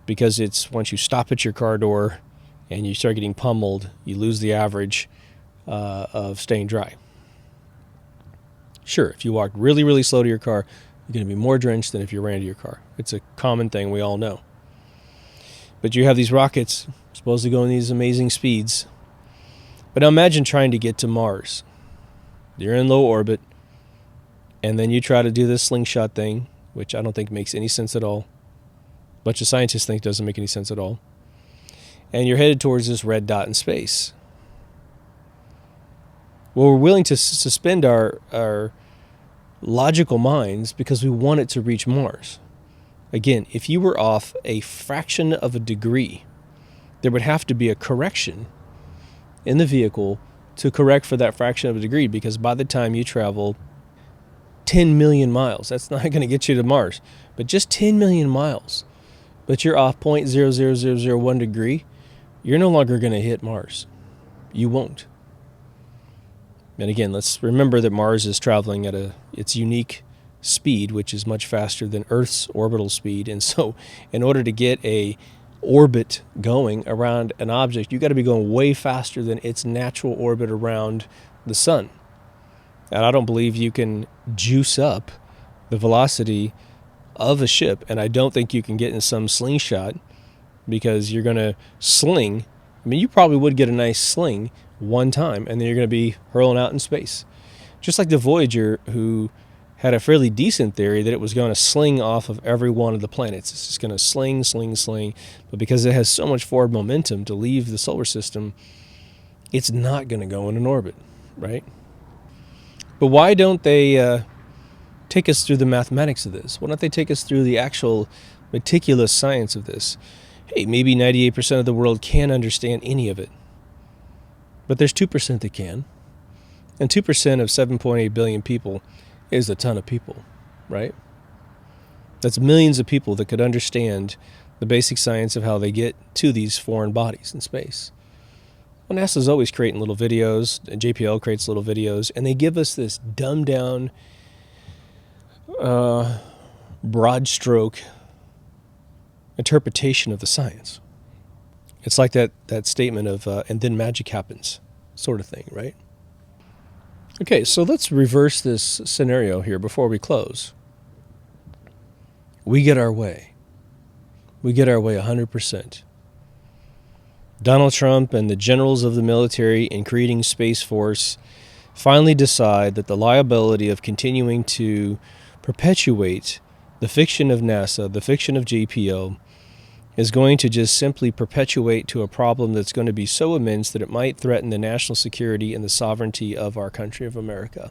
Because it's once you stop at your car door and you start getting pummeled, you lose the average of staying dry. Sure, if you walk really, really slow to your car, you're going to be more drenched than if you ran to your car. It's a common thing, we all know. But you have these rockets supposed to go in these amazing speeds. But now imagine trying to get to Mars. You're in low orbit, and then you try to do this slingshot thing, which I don't think makes any sense at all. bunch of scientists think doesn't make any sense at all. And you're headed towards this red dot in space. Well, we're willing to suspend our logical minds because we want it to reach Mars. Again, if you were off a fraction of a degree, there would have to be a correction in the vehicle to correct for that fraction of a degree, because by the time you travel 10 million miles, that's not going to get you to Mars, but just 10 million miles, but you're off 0.00001 degree, you're no longer going to hit Mars. You won't. And again, let's remember that Mars is traveling at its unique speed, which is much faster than Earth's orbital speed. And so in order to get a orbit going around an object, you got to be going way faster than its natural orbit around the sun. And I don't believe you can juice up the velocity of a ship, and I don't think you can get in some slingshot, because you're going to sling. I mean, you probably would get a nice sling one time, and then you're going to be hurling out in space. Just like the Voyager, who had a fairly decent theory that it was going to sling off of every one of the planets. It's just going to sling, sling, sling. But because it has so much forward momentum to leave the solar system, it's not going to go in an orbit, right? But why don't they take us through the mathematics of this? Why don't they take us through the actual meticulous science of this? Hey, maybe 98% of the world can't understand any of it, but there's 2% that can. And 2% of 7.8 billion people is a ton of people, right? That's millions of people that could understand the basic science of how they get to these foreign bodies in space. Well, NASA's always creating little videos, and JPL creates little videos, and they give us this dumbed down, broad stroke interpretation of the science. It's like that statement of, and then magic happens, sort of thing, right? Okay, so let's reverse this scenario here before we close. We get our way. We get our way 100%. Donald Trump and the generals of the military in creating Space Force finally decide that the liability of continuing to perpetuate the fiction of NASA, the fiction of JPL, is going to just simply perpetuate to a problem that's going to be so immense that it might threaten the national security and the sovereignty of our country of America.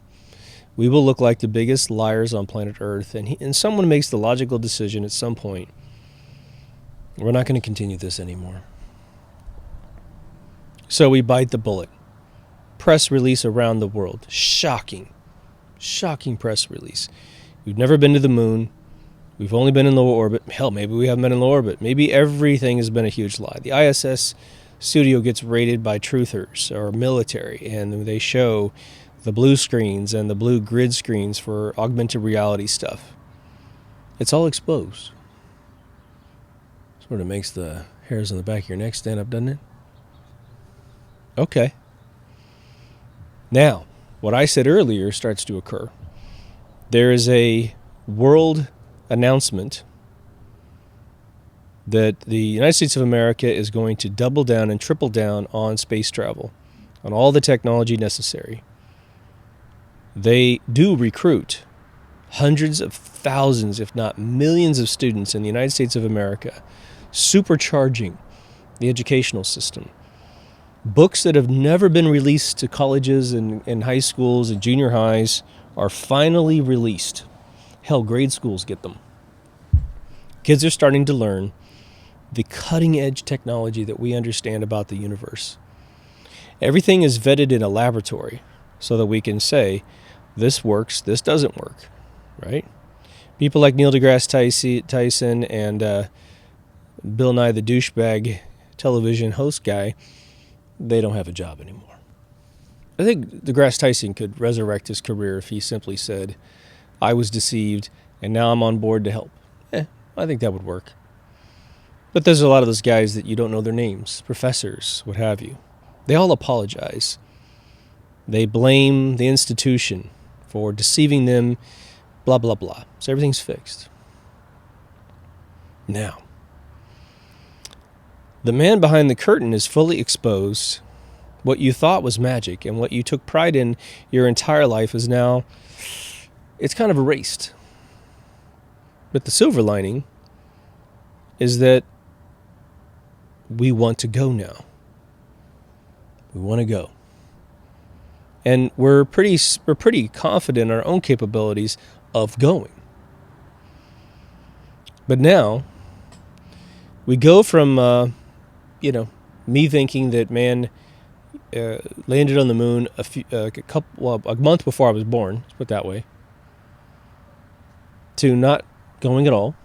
We will look like the biggest liars on planet Earth, and someone makes the logical decision at some point, we're not going to continue this anymore. So we bite the bullet. Press release around the world. Shocking press release. We've never been to the moon. We've only been in low orbit. Hell, maybe we haven't been in low orbit. Maybe everything has been a huge lie. The ISS studio gets raided by truthers or military, and they show the blue screens and the blue grid screens for augmented reality stuff. It's all exposed. Sort of makes the hairs on the back of your neck stand up, doesn't it? Okay. Now, what I said earlier starts to occur. There is a world announcement that the United States of America is going to double down and triple down on space travel, on all the technology necessary. They do recruit hundreds of thousands, if not millions of students in the United States of America, supercharging the educational system. Books that have never been released to colleges and high schools and junior highs are finally released. Hell, grade schools get them. Kids are starting to learn the cutting-edge technology that we understand about the universe. Everything is vetted in a laboratory so that we can say, this works, this doesn't work, right? People like Neil deGrasse Tyson and Bill Nye the douchebag television host guy, they don't have a job anymore. I think deGrasse Tyson could resurrect his career if he simply said, I was deceived and now I'm on board to help. I think that would work. But there's a lot of those guys that you don't know their names, professors, what have you. They all apologize. They blame the institution for deceiving them, blah, blah, blah. So everything's fixed. Now, the man behind the curtain is fully exposed. What you thought was magic and what you took pride in your entire life is now, it's kind of erased. But the silver lining is that we want to go now. We want to go. And we're pretty confident in our own capabilities of going. But now we go from me thinking that man landed on the moon a month before I was born, let's put it that way, to not going at all.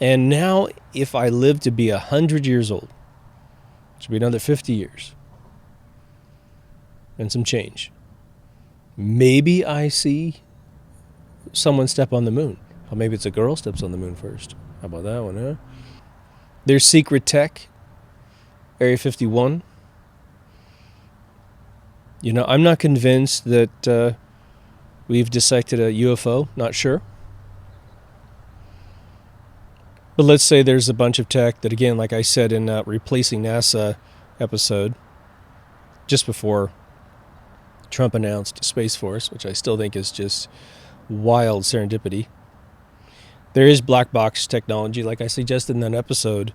And now if I live to be 100 years old, which will be another 50 years and some change, maybe I see someone step on the moon. Or maybe it's a girl steps on the moon first. How about that one, huh? There's secret tech, Area 51. I'm not convinced that we've dissected a UFO. Not sure. But let's say there's a bunch of tech that, again, like I said in Replacing NASA episode, just before Trump announced Space Force, which I still think is just wild serendipity. There is black box technology, like I suggested in that episode.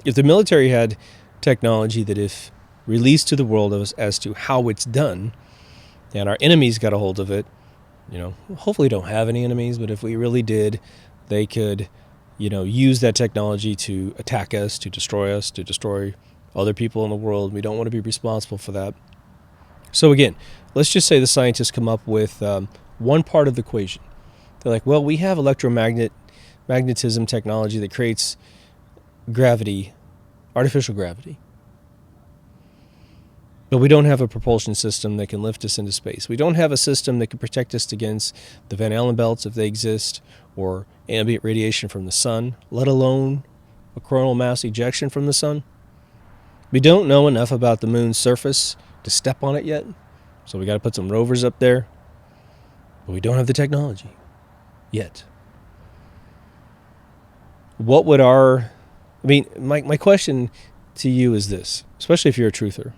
If the military had technology that, if released to the world as to how it's done, and our enemies got a hold of it, hopefully we don't have any enemies, but if we really did, they could, use that technology to attack us, to destroy other people in the world. We don't want to be responsible for that. So again, let's just say the scientists come up with one part of the equation. They're like, well, we have magnetism technology that creates gravity, artificial gravity. But we don't have a propulsion system that can lift us into space. We don't have a system that can protect us against the Van Allen belts, if they exist, or ambient radiation from the sun, let alone a coronal mass ejection from the sun. We don't know enough about the moon's surface to step on it yet, so we got to put some rovers up there. But we don't have the technology yet. What would my question to you is this, especially if you're a truther.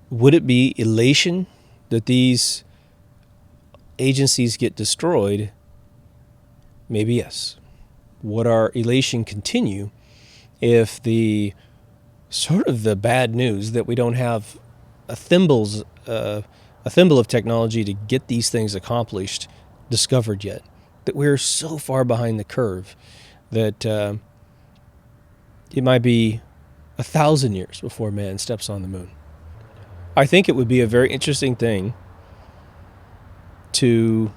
Would it be elation that these agencies get destroyed? Maybe yes. Would our elation continue if the bad news that we don't have a thimble of technology to get these things accomplished discovered yet? That we're so far behind the curve that it might be 1,000 years before man steps on the moon. I think it would be a very interesting thing to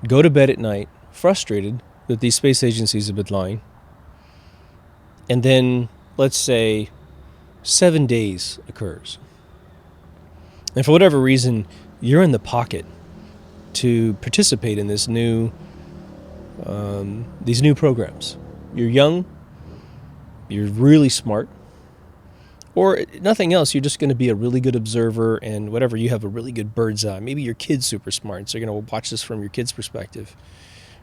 go to bed at night frustrated that these space agencies have been lying, and then, let's say, 7 days occurs. And for whatever reason, you're in the pocket to participate in these new programs. You're young, you're really smart, or nothing else, you're just going to be a really good observer, and whatever, you have a really good bird's eye. Maybe your kid's super smart, so you're going to watch this from your kid's perspective.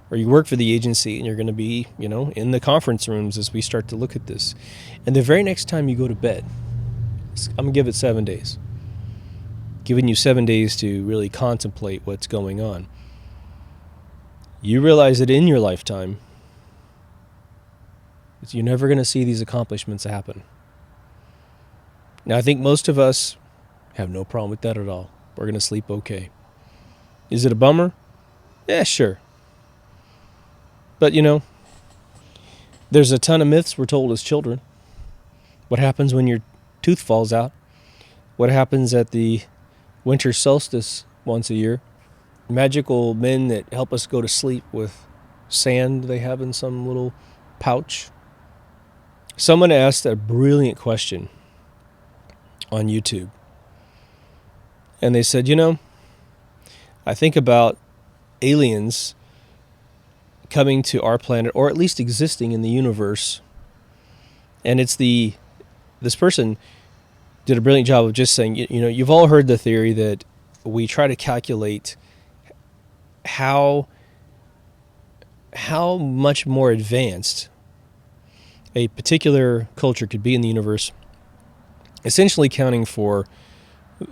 Or you work for the agency, and you're going to be, in the conference rooms as we start to look at this. And the very next time you go to bed, I'm going to give it 7 days. Giving you 7 days to really contemplate what's going on. You realize that in your lifetime, you're never going to see these accomplishments happen. Now, I think most of us have no problem with that at all. We're going to sleep okay. Is it a bummer? Yeah, sure. But, there's a ton of myths we're told as children. What happens when your tooth falls out? What happens at the winter solstice once a year? Magical men that help us go to sleep with sand they have in some little pouch. Someone asked a brilliant question on YouTube. And they said, I think about aliens coming to our planet, or at least existing in the universe. And this person did a brilliant job of just saying, you've all heard the theory that we try to calculate how much more advanced a particular culture could be in the universe, essentially counting for,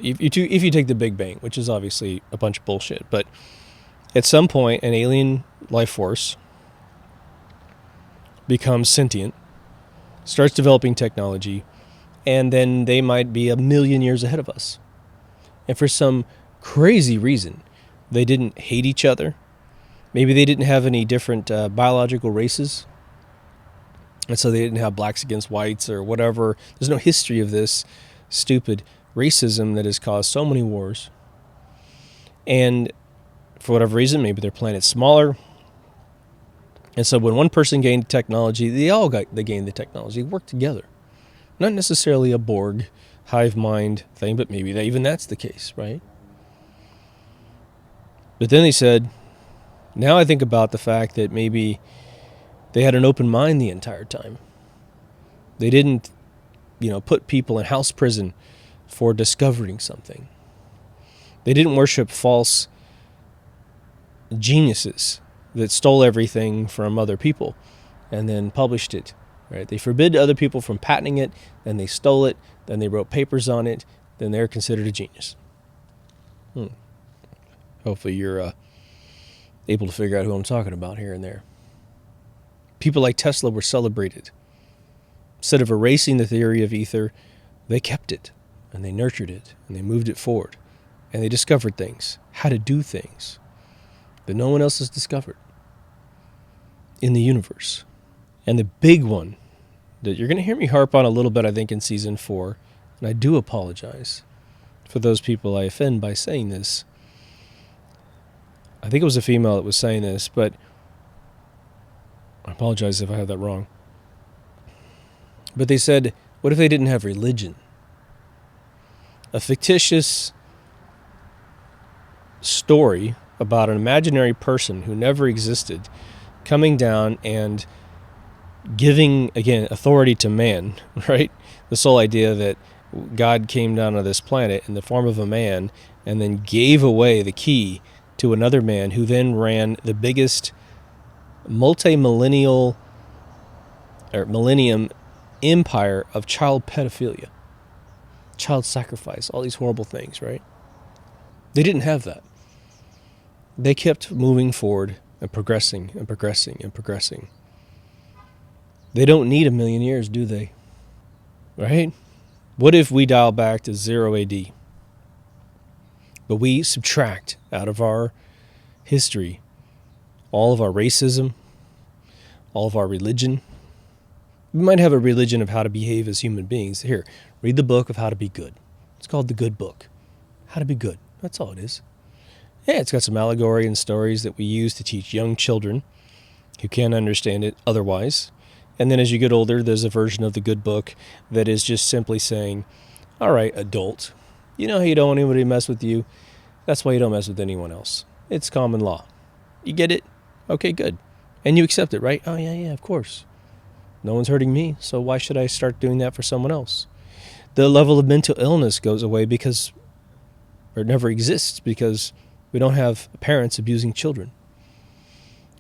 if you take the Big Bang, which is obviously a bunch of bullshit, but at some point an alien life force becomes sentient, starts developing technology, and then they might be 1,000,000 years ahead of us. And for some crazy reason, they didn't hate each other. Maybe they didn't have any different biological races. And so they didn't have blacks against whites or whatever. There's no history of this stupid racism that has caused so many wars. And for whatever reason, maybe their planet's smaller. And so when one person gained technology, they gained the technology. They worked together. Not necessarily a Borg, hive mind thing, but maybe even that's the case, right? But then they said, now I think about the fact that maybe they had an open mind the entire time. They didn't, put people in house prison for discovering something. They didn't worship false geniuses that stole everything from other people and then published it. Right? They forbid other people from patenting it, then they stole it, then they wrote papers on it, then they're considered a genius. Hopefully you're able to figure out who I'm talking about here and there. People like Tesla were celebrated. Instead of erasing the theory of ether, they kept it, and they nurtured it, and they moved it forward, and they discovered things, how to do things that no one else has discovered in the universe. And the big one that you're going to hear me harp on a little bit, I think, in season 4, and I do apologize for those people I offend by saying this. I think it was a female that was saying this, but I apologize if I have that wrong. But they said, what if they didn't have religion? A fictitious story about an imaginary person who never existed coming down and giving, again, authority to man, right? This whole idea that God came down on this planet in the form of a man and then gave away the key to another man who then ran the biggest millennium empire of child pedophilia, child sacrifice, all these horrible things, right? They didn't have that. They kept moving forward and progressing and progressing and progressing. They don't need 1,000,000 years, do they? Right? What if we dial back to 0 AD? But we subtract out of our history all of our racism, all of our religion. We might have a religion of how to behave as human beings. Here, read the book of How to Be Good. It's called The Good Book. How to Be Good. That's all it is. Yeah, it's got some allegory and stories that we use to teach young children who can't understand it otherwise. And then as you get older, there's a version of the Good Book that is just simply saying, all right, adult, you know how you don't want anybody to mess with you? That's why you don't mess with anyone else. It's common law. You get it? Okay, good. And you accept it, right? Oh, yeah, of course. No one's hurting me, so why should I start doing that for someone else? The level of mental illness goes away or never exists because we don't have parents abusing children.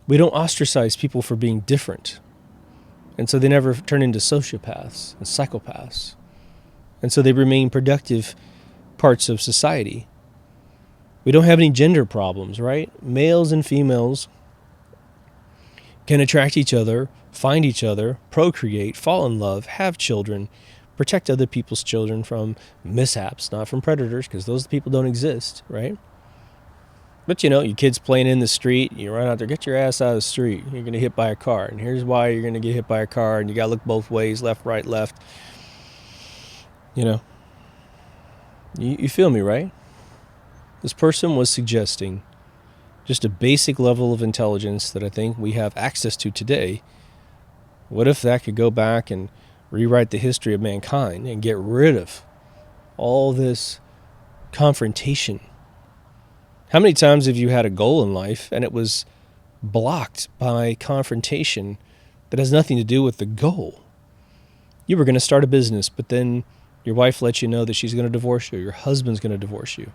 We don't ostracize people for being different. And so they never turn into sociopaths and psychopaths. And so they remain productive parts of society. We don't have any gender problems, right? Males and females can attract each other, find each other, procreate, fall in love, have children, protect other people's children from mishaps, not from predators, because those people don't exist, right? But your kid's playing in the street, you run out there, get your ass out of the street. You're going to get hit by a car. And here's why you're going to get hit by a car. And you got to look both ways, left, right, left. You feel me, right? This person was suggesting just a basic level of intelligence that I think we have access to today. What if that could go back and rewrite the history of mankind and get rid of all this confrontation? How many times have you had a goal in life and it was blocked by confrontation that has nothing to do with the goal? You were going to start a business, but then your wife lets you know that she's going to divorce you, or your husband's going to divorce you.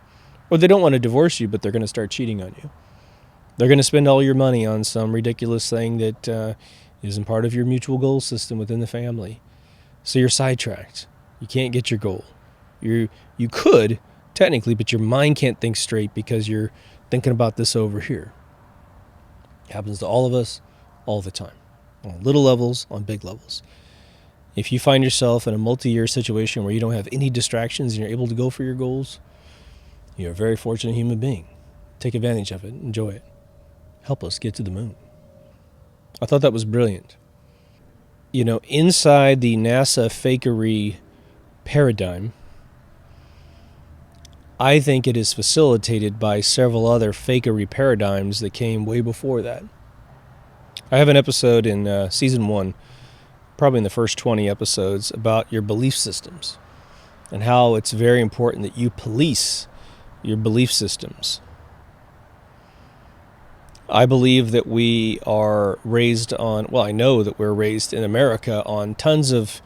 Or they don't want to divorce you, but they're going to start cheating on you. They're going to spend all your money on some ridiculous thing that isn't part of your mutual goal system within the family. So you're sidetracked. You can't get your goal. You could, technically, but your mind can't think straight because you're thinking about this over here. It happens to all of us all the time. on little levels, on big levels. If you find yourself in a multi-year situation where you don't have any distractions and you're able to go for your goals, you're a very fortunate human being. Take advantage of it. Enjoy it. Help us get to the moon. I thought that was brilliant. You know, inside the NASA fakery paradigm, I think it is facilitated by several other fakery paradigms that came way before that. I have an episode in season 1, probably in the first 20 episodes, about your belief systems and how it's very important that you police your belief systems. I believe that we are raised on, well, I know that we're raised in America on tons of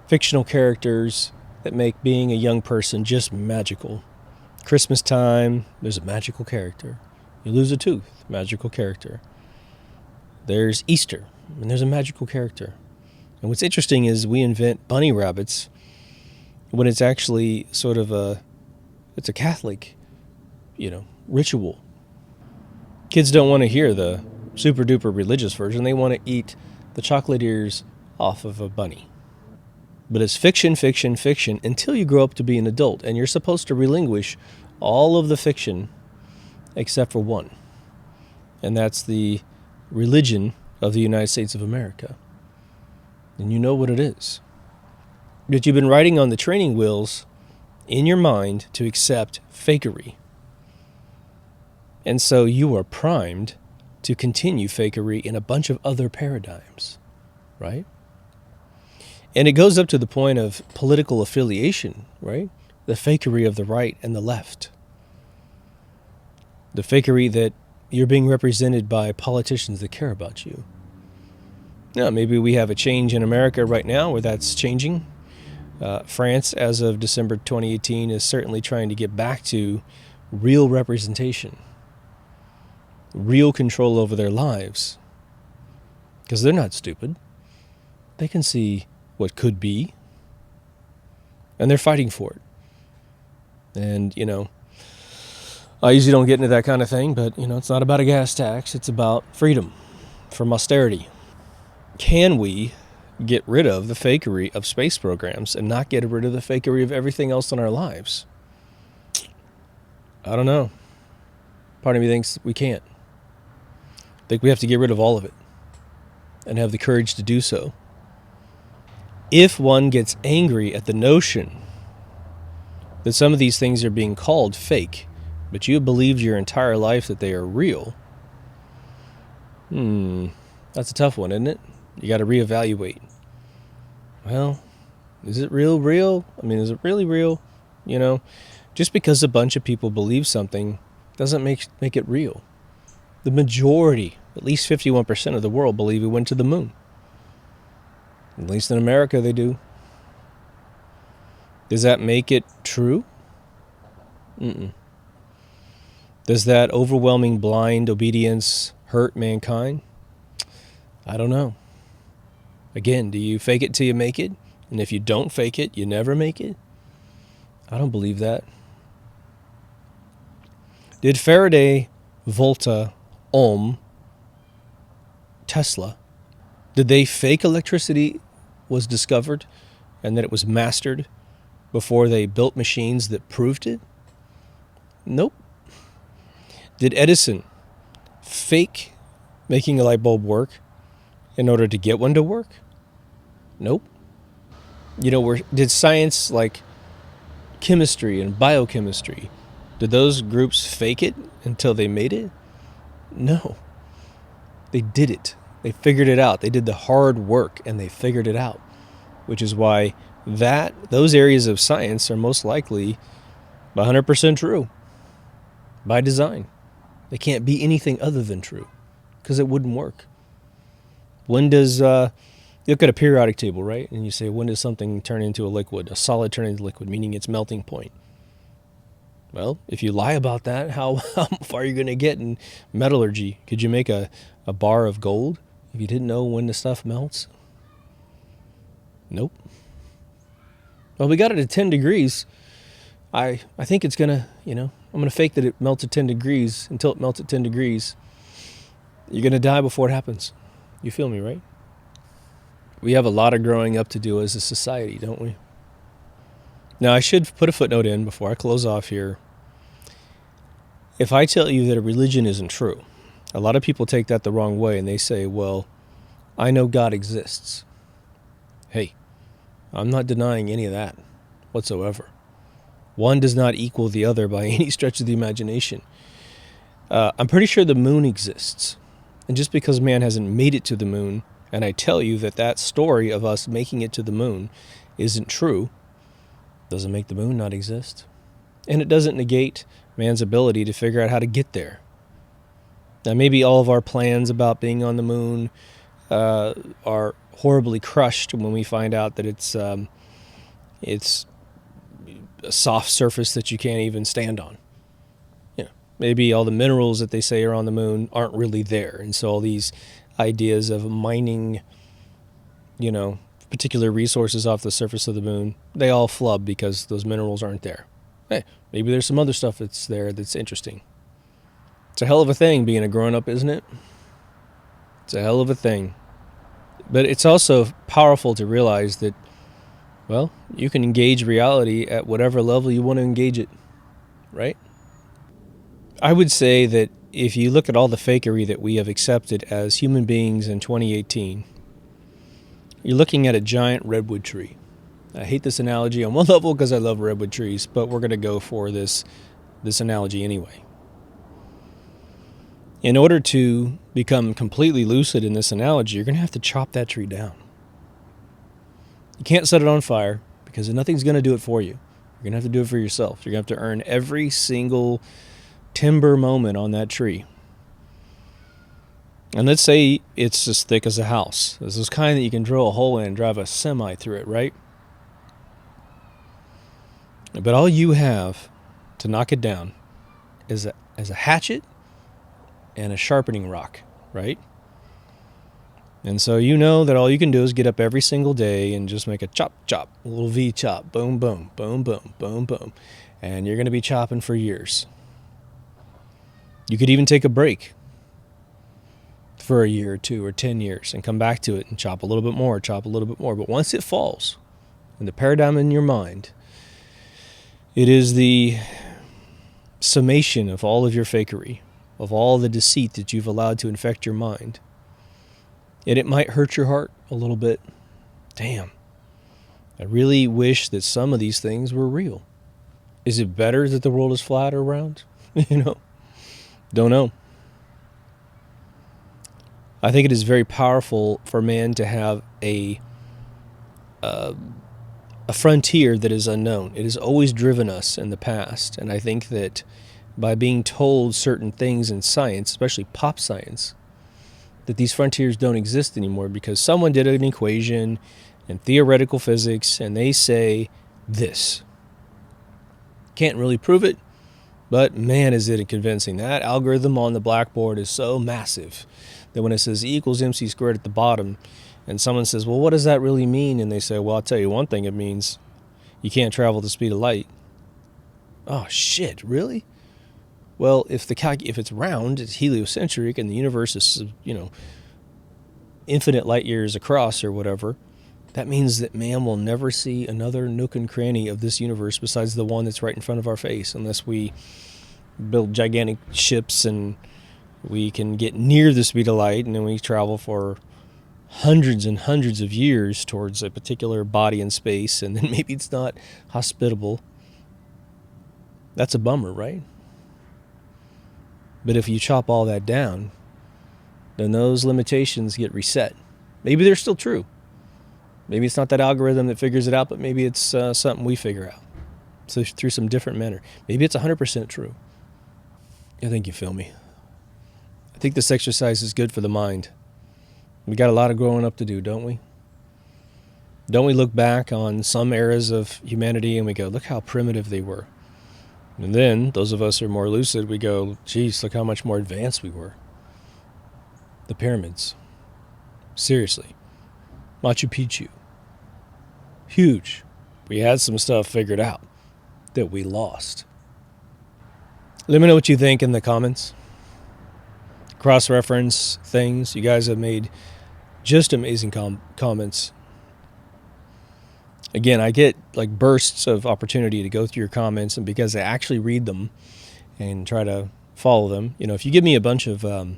fictional characters that make being a young person just magical. Christmas time, there's a magical character. You lose a tooth, magical character. There's Easter, and there's a magical character. And what's interesting is we invent bunny rabbits when it's actually sort of it's a Catholic, ritual. Kids don't want to hear the super duper religious version. They want to eat the chocolate ears off of a bunny. But it's fiction, fiction, fiction until you grow up to be an adult, and you're supposed to relinquish all of the fiction except for one. And that's the religion of the United States of America. And you know what it is. But you've been riding on the training wheels in your mind to accept fakery. And so you are primed to continue fakery in a bunch of other paradigms, right? And it goes up to the point of political affiliation, right? The fakery of the right and the left. The fakery that you're being represented by politicians that care about you. Now, maybe we have a change in America right now where that's changing. France, as of December 2018, is certainly trying to get back to real representation, real control over their lives. Because they're not stupid. They can see what could be, and they're fighting for it. And, I usually don't get into that kind of thing, but, it's not about a gas tax. It's about freedom from austerity. Can we get rid of the fakery of space programs and not get rid of the fakery of everything else in our lives? I don't know. Part of me thinks we can't. I think we have to get rid of all of it and have the courage to do so. If one gets angry at the notion that some of these things are being called fake, but you have believed your entire life that they are real, that's a tough one, isn't it? You got to reevaluate. Well, is it real? I mean, is it really real? Just because a bunch of people believe something doesn't make it real. The majority, at least 51% of the world, believe we went to the moon. At least in America, they do. Does that make it true? Does that overwhelming blind obedience hurt mankind? I don't know. Again, do you fake it till you make it? And if you don't fake it, you never make it? I don't believe that. Did Faraday, Volta, Ohm, Tesla, did they fake electricity was discovered and that it was mastered before they built machines that proved it? Nope. Did Edison fake making a light bulb work in order to get one to work? Nope. Did science like chemistry and biochemistry, did those groups fake it until they made it? No. They did it. They figured it out. They did the hard work and they figured it out, which is why those areas of science are most likely 100% true by design. They can't be anything other than true because it wouldn't work. When does, you look at a periodic table, right? And you say, when does something turn into a liquid, a solid turn into liquid, meaning its melting point? Well, if you lie about that, how far are you going to get in metallurgy? Could you make a bar of gold if you didn't know when the stuff melts? Nope. Well, we got it at 10 degrees. I think it's going to, I'm going to fake that it melts at 10 degrees until it melts at 10 degrees. You're going to die before it happens. You feel me, right? We have a lot of growing up to do as a society, don't we? Now, I should put a footnote in before I close off here. If I tell you that a religion isn't true, a lot of people take that the wrong way and they say, well, I know God exists. Hey, I'm not denying any of that whatsoever. One does not equal the other by any stretch of the imagination. I'm pretty sure the moon exists. And just because man hasn't made it to the moon, and I tell you that that story of us making it to the moon isn't true, doesn't make the moon not exist. And it doesn't negate man's ability to figure out how to get there. Now, maybe all of our plans about being on the moon are horribly crushed when we find out that it's a soft surface that you can't even stand on. Maybe all the minerals that they say are on the moon aren't really there. And so all these ideas of mining, particular resources off the surface of the moon, they all flub because those minerals aren't there. Hey, maybe there's some other stuff that's there that's interesting. It's a hell of a thing being a grown-up, isn't it? It's a hell of a thing. But it's also powerful to realize that, well, you can engage reality at whatever level you want to engage it, right? I would say that if you look at all the fakery that we have accepted as human beings in 2018, you're looking at a giant redwood tree. I hate this analogy on one level because I love redwood trees, but we're going to go for this analogy anyway. In order to become completely lucid in this analogy, you're going to have to chop that tree down. You can't set it on fire because nothing's going to do it for you. You're going to have to do it for yourself. You're going to have to earn every single timber moment on that tree. And let's say it's as thick as a house. This is kind that you can drill a hole in and drive a semi through it, right? But all you have to knock it down is a hatchet and a sharpening rock, right? And so you know that all you can do is get up every single day and just make a chop, chop, a little V chop, boom, boom, boom, boom, boom, boom. And you're going to be chopping for years. You could even take a break for a year or 2 or 10 years and come back to it and chop a little bit more, chop a little bit more. But once it falls, in the paradigm in your mind, it is the summation of all of your fakery, of all the deceit that you've allowed to infect your mind. And it might hurt your heart a little bit. Damn, I really wish that some of these things were real. Is it better that the world is flat or round? Don't know. I think it is very powerful for man to have a frontier that is unknown. It has always driven us in the past, and I think that by being told certain things in science, especially pop science, that these frontiers don't exist anymore because someone did an equation in theoretical physics and they say this. Can't really prove it, but man, is it convincing. That algorithm on the blackboard is so massive that when it says E equals MC squared at the bottom and someone says, well, what does that really mean? And they say, well, I'll tell you one thing it means. You can't travel the speed of light. Oh, shit, really? Well, if it's round, it's heliocentric, and the universe is, infinite light years across or whatever, that means that man will never see another nook and cranny of this universe besides the one that's right in front of our face, unless we build gigantic ships and we can get near the speed of light, and then we travel for hundreds and hundreds of years towards a particular body in space, and then maybe it's not hospitable. That's a bummer, right? But if you chop all that down, then those limitations get reset. Maybe they're still true. Maybe it's not that algorithm that figures it out, but maybe it's something we figure out. So through some different manner. Maybe it's 100% true. I think you feel me. I think this exercise is good for the mind. We got a lot of growing up to do, don't we? Don't we look back on some eras of humanity and we go, look how primitive they were. And then, those of us who are more lucid, we go, geez, look how much more advanced we were. The pyramids. Seriously. Machu Picchu. Huge. We had some stuff figured out that we lost. Let me know what you think in the comments. Cross-reference things. You guys have made Just amazing comments. Again, I get like bursts of opportunity to go through your comments, and because I actually read them and try to follow them, if you give me a bunch of, I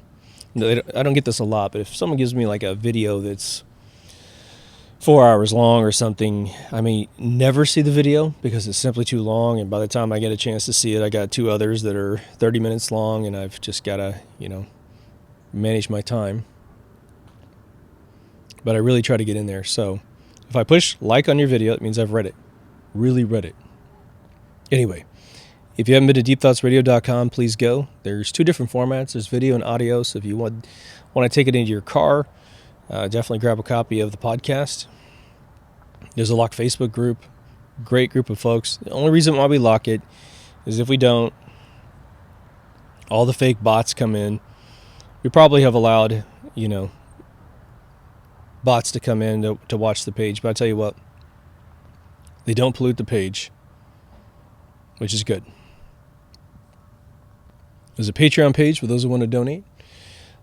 don't get this a lot, but if someone gives me like a video that's 4 hours long or something, I may never see the video because it's simply too long, and by the time I get a chance to see it, I got 2 others that are 30 minutes long, and I've just got to, manage my time. But I really try to get in there. So if I push like on your video, it means I've read it. Really read it. Anyway, if you haven't been to deepthoughtsradio.com, please go. There's 2 different formats. There's video and audio. So if you want to take it into your car, definitely grab a copy of the podcast. There's a locked Facebook group. Great group of folks. The only reason why we lock it is if we don't, all the fake bots come in. We probably have allowed, bots to come in to watch the page. But I tell you what, they don't pollute the page, which is good. There's a Patreon page for those who want to donate.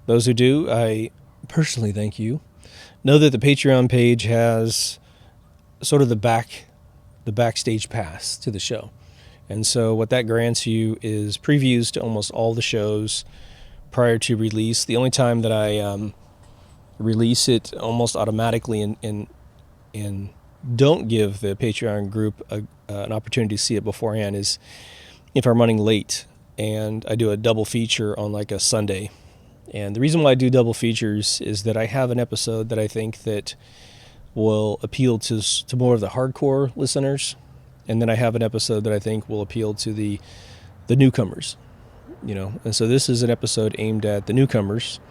Those who do, I personally thank you. Know that the Patreon page has sort of the backstage pass to the show. And so what that grants you is previews to almost all the shows prior to release. The only time that I release it almost automatically and don't give the Patreon group an opportunity to see it beforehand is if I'm running late and I do a double feature on like a Sunday. And the reason why I do double features is that I have an episode that I think that will appeal to more of the hardcore listeners, and then I have an episode that I think will appeal to the newcomers, And so this is an episode aimed at the newcomers.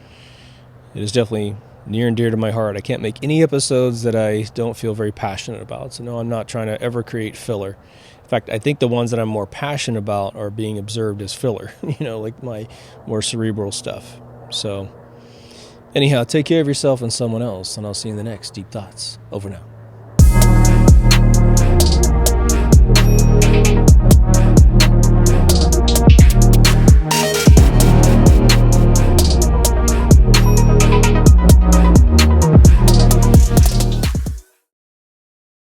It is definitely near and dear to my heart. I can't make any episodes that I don't feel very passionate about. So no, I'm not trying to ever create filler. In fact, I think the ones that I'm more passionate about are being observed as filler, like my more cerebral stuff. So anyhow, take care of yourself and someone else, and I'll see you in the next Deep Thoughts. Over now.